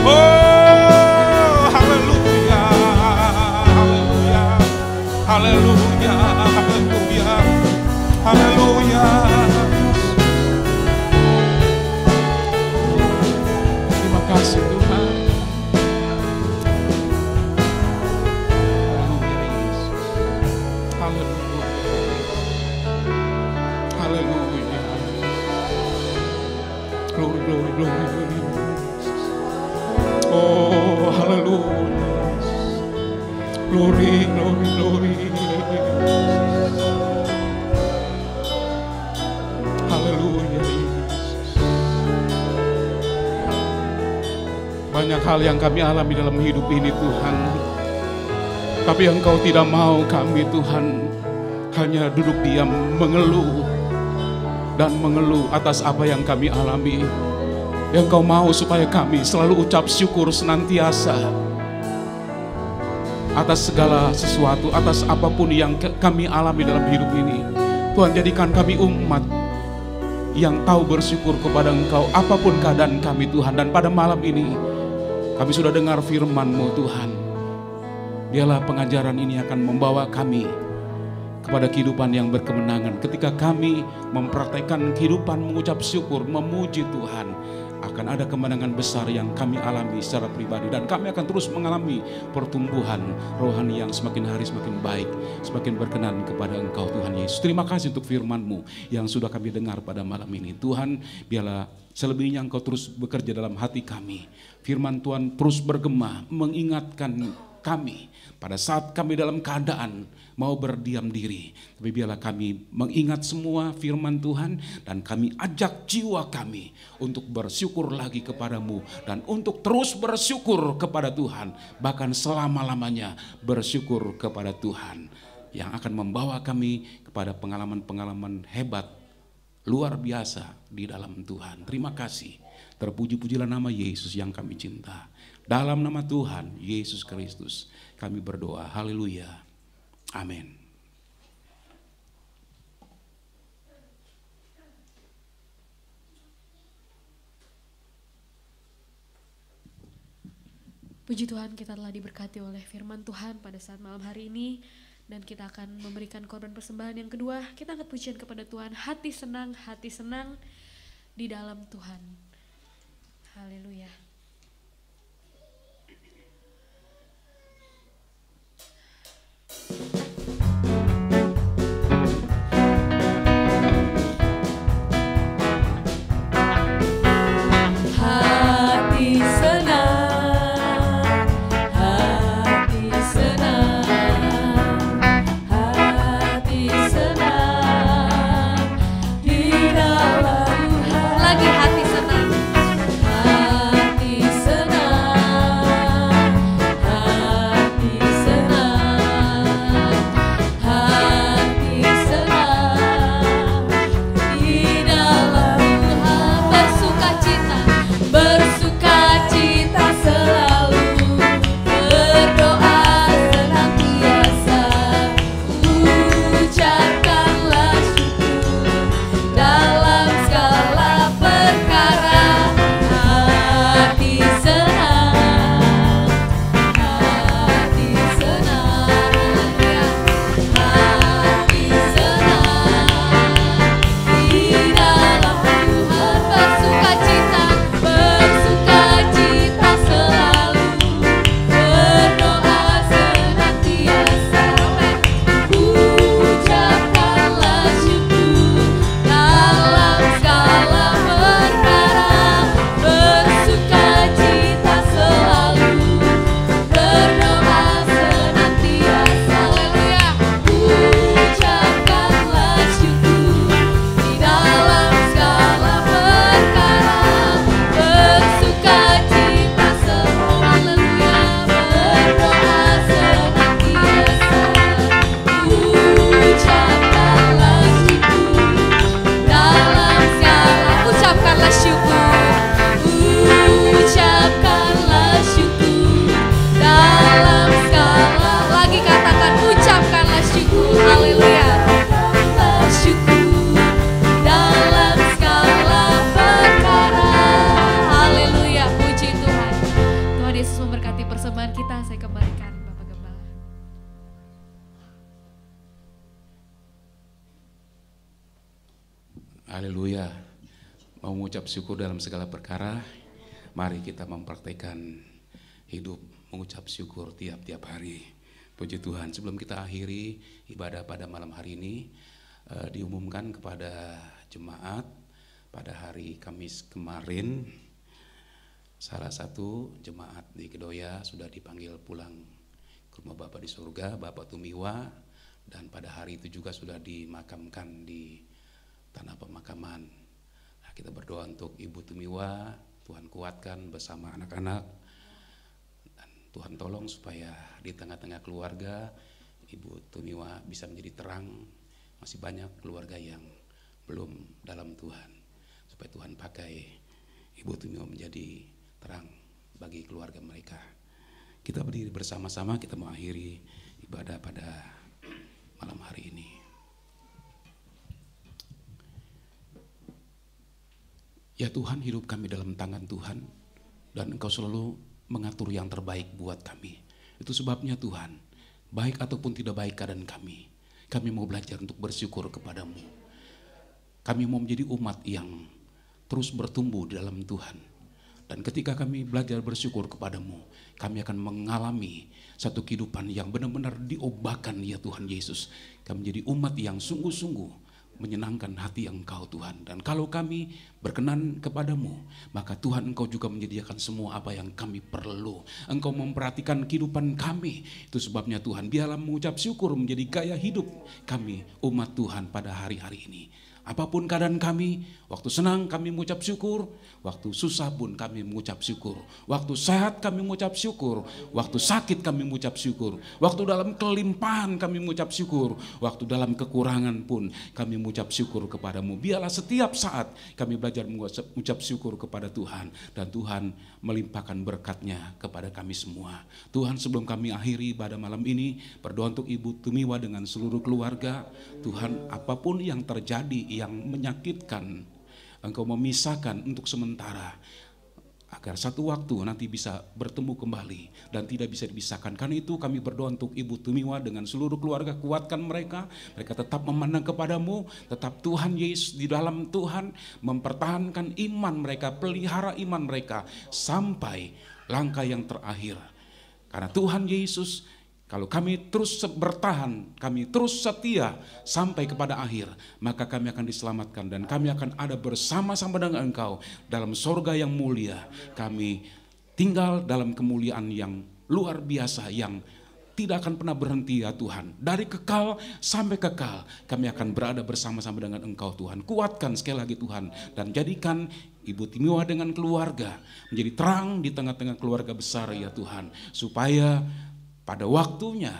Oh, haleluya, haleluya. Haleluya, haleluya. Haleluya. Terima kasih Tuhan. Haleluya Yesus. Haleluya. Haleluya. Glory, glory, glory, glory. Oh, haleluya. Glory, glory, glory. Haleluya Yesus. Banyak hal yang kami alami dalam hidup ini Tuhan. Tapi Engkau tidak mau kami Tuhan hanya duduk diam mengeluh dan mengeluh atas apa yang kami alami. Yang Kau mau supaya kami selalu ucap syukur senantiasa atas segala sesuatu, atas apapun yang kami alami dalam hidup ini. Tuhan, jadikan kami umat yang tahu bersyukur kepada Engkau apapun keadaan kami Tuhan. Dan pada malam ini kami sudah dengar firman-Mu Tuhan. Biarlah pengajaran ini akan membawa kami kepada kehidupan yang berkemenangan. Ketika kami mempraktekkan kehidupan mengucap syukur, memuji Tuhan, akan ada kemenangan besar yang kami alami secara pribadi. Dan kami akan terus mengalami pertumbuhan rohani yang semakin hari semakin baik, semakin berkenan kepada Engkau Tuhan Yesus. Terima kasih untuk firman-Mu yang sudah kami dengar pada malam ini. Tuhan, biarlah selebihnya Engkau terus bekerja dalam hati kami. Firman Tuhan terus bergema mengingatkan kami pada saat kami dalam keadaan mau berdiam diri. Tapi biarlah kami mengingat semua firman Tuhan dan kami ajak jiwa kami untuk bersyukur lagi kepadamu dan untuk terus bersyukur kepada Tuhan. Bahkan selama-lamanya bersyukur kepada Tuhan yang akan membawa kami kepada pengalaman-pengalaman hebat, luar biasa di dalam Tuhan. Terima kasih. Terpuji-pujilah nama Yesus yang kami cinta. Dalam nama Tuhan Yesus Kristus kami berdoa. Haleluya. Amin. Puji Tuhan, kita telah diberkati oleh firman Tuhan pada saat malam hari ini. Dan kita akan memberikan korban persembahan yang kedua. Kita angkat pujian kepada Tuhan. Hati senang di dalam Tuhan. Haleluya. Hati Haleluya. Mau mengucap syukur dalam segala perkara, mari kita mempraktekkan hidup mengucap syukur tiap-tiap hari. Puji Tuhan, sebelum kita akhiri ibadah pada malam hari ini, diumumkan kepada jemaat pada hari Kamis kemarin, salah satu jemaat di Kedoya sudah dipanggil pulang ke rumah Bapa di surga, Bapak Tumiwa, dan pada hari itu juga sudah dimakamkan di tanah pemakaman. Nah, kita berdoa untuk Ibu Tumiwa, Tuhan kuatkan bersama anak-anak, dan Tuhan tolong supaya di tengah-tengah keluarga Ibu Tumiwa bisa menjadi terang. Masih banyak keluarga yang belum dalam Tuhan, supaya Tuhan pakai Ibu Tumiwa menjadi terang bagi keluarga mereka. Kita berdiri bersama-sama, kita mengakhiri ibadah pada malam hari ini. Ya Tuhan, hidup kami dalam tangan Tuhan, dan Engkau selalu mengatur yang terbaik buat kami. Itu sebabnya Tuhan, baik ataupun tidak baik keadaan kami mau belajar untuk bersyukur kepadamu. Kami mau menjadi umat yang terus bertumbuh di dalam Tuhan. Dan ketika kami belajar bersyukur kepadamu, kami akan mengalami satu kehidupan yang benar-benar diobakan ya Tuhan Yesus. Kami menjadi umat yang sungguh-sungguh menyenangkan hati Engkau Tuhan. Dan kalau kami berkenan kepadamu, maka Tuhan Engkau juga menyediakan semua apa yang kami perlu. Engkau memperhatikan kehidupan kami. Itu sebabnya Tuhan, biarlah mengucap syukur menjadi gaya hidup kami umat Tuhan pada hari-hari ini. Apapun keadaan kami, waktu senang kami mengucap syukur, waktu susah pun kami mengucap syukur, waktu sehat kami mengucap syukur, waktu sakit kami mengucap syukur, waktu dalam kelimpahan kami mengucap syukur, waktu dalam kekurangan pun kami mengucap syukur kepadamu. Biarlah setiap saat kami belajar mengucap syukur kepada Tuhan, dan Tuhan melimpahkan berkat-Nya kepada kami semua. Tuhan, sebelum kami akhiri pada malam ini, berdoa untuk Ibu Tumiwa dengan seluruh keluarga. Tuhan, apapun yang terjadi yang menyakitkan, Engkau memisahkan untuk sementara, agar satu waktu nanti bisa bertemu kembali dan tidak bisa dipisahkan. Karena itu kami berdoa untuk Ibu Tumiwa dengan seluruh keluarga, kuatkan mereka tetap memandang kepadamu, tetap Tuhan Yesus di dalam Tuhan, mempertahankan iman mereka, pelihara iman mereka sampai langkah yang terakhir. Karena Tuhan Yesus, kalau kami terus bertahan, kami terus setia sampai kepada akhir, maka kami akan diselamatkan dan kami akan ada bersama-sama dengan Engkau dalam sorga yang mulia. Kami tinggal dalam kemuliaan yang luar biasa, yang tidak akan pernah berhenti ya Tuhan. Dari kekal sampai kekal kami akan berada bersama-sama dengan Engkau Tuhan. Kuatkan sekali lagi Tuhan, dan jadikan Ibu Tumiwa dengan keluarga menjadi terang di tengah-tengah keluarga besar ya Tuhan, supaya pada waktunya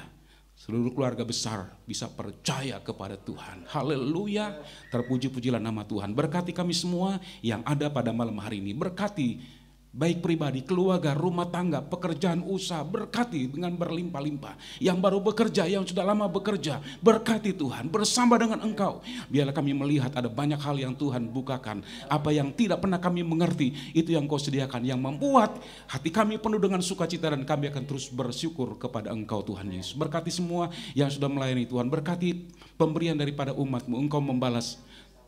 seluruh keluarga besar bisa percaya kepada Tuhan. Haleluya, terpuji-pujilah nama Tuhan. Berkati kami semua yang ada pada malam hari ini. Berkati baik pribadi, keluarga, rumah tangga, pekerjaan, usaha. Berkati dengan berlimpah-limpah. Yang baru bekerja, yang sudah lama bekerja, berkati Tuhan bersama dengan Engkau. Biarlah kami melihat ada banyak hal yang Tuhan bukakan. Apa yang tidak pernah kami mengerti, itu yang Kau sediakan, yang membuat hati kami penuh dengan sukacita, dan kami akan terus bersyukur kepada Engkau Tuhan Yesus. Berkati semua yang sudah melayani Tuhan. Berkati pemberian daripada umat-Mu. Engkau membalas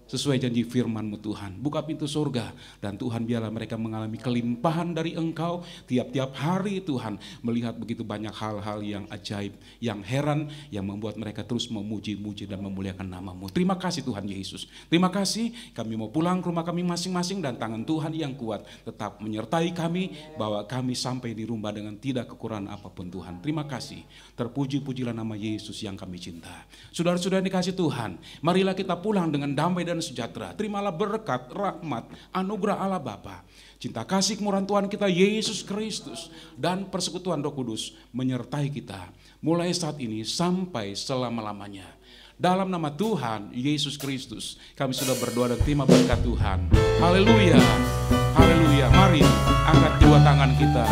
sesuai janji firman-Mu Tuhan. Buka pintu surga, dan Tuhan biarlah mereka mengalami kelimpahan dari Engkau tiap-tiap hari Tuhan. Melihat begitu banyak hal-hal yang ajaib, yang heran, yang membuat mereka terus memuji-muji dan memuliakan nama-Mu. Terima kasih Tuhan Yesus. Terima kasih, kami mau pulang ke rumah kami masing-masing, dan tangan Tuhan yang kuat tetap menyertai kami, bawa kami sampai di rumah dengan tidak kekurangan apapun Tuhan. Terima kasih. Terpuji-pujilah nama Yesus yang kami cinta. Saudara-saudara dikasih Tuhan, marilah kita pulang dengan damai dan sejahtera. Terimalah berkat, rahmat, anugerah Allah Bapa, cinta kasih kemurahan Tuhan kita Yesus Kristus, dan persekutuan Roh Kudus menyertai kita mulai saat ini sampai selama-lamanya. Dalam nama Tuhan Yesus Kristus kami sudah berdoa dan terima berkat Tuhan. Haleluya, haleluya. Mari angkat kedua tangan kita.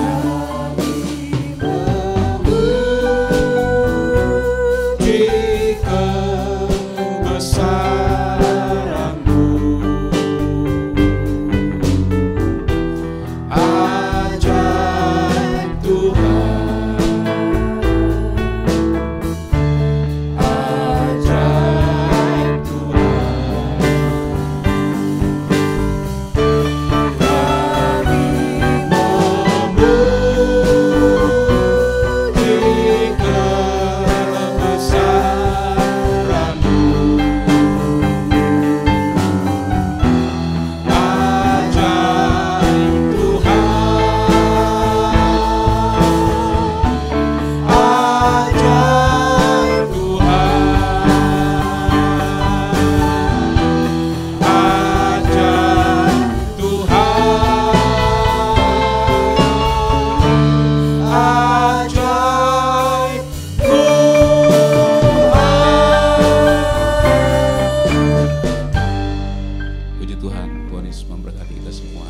Tuhan. Tuhan Yesus memberkati kita semua.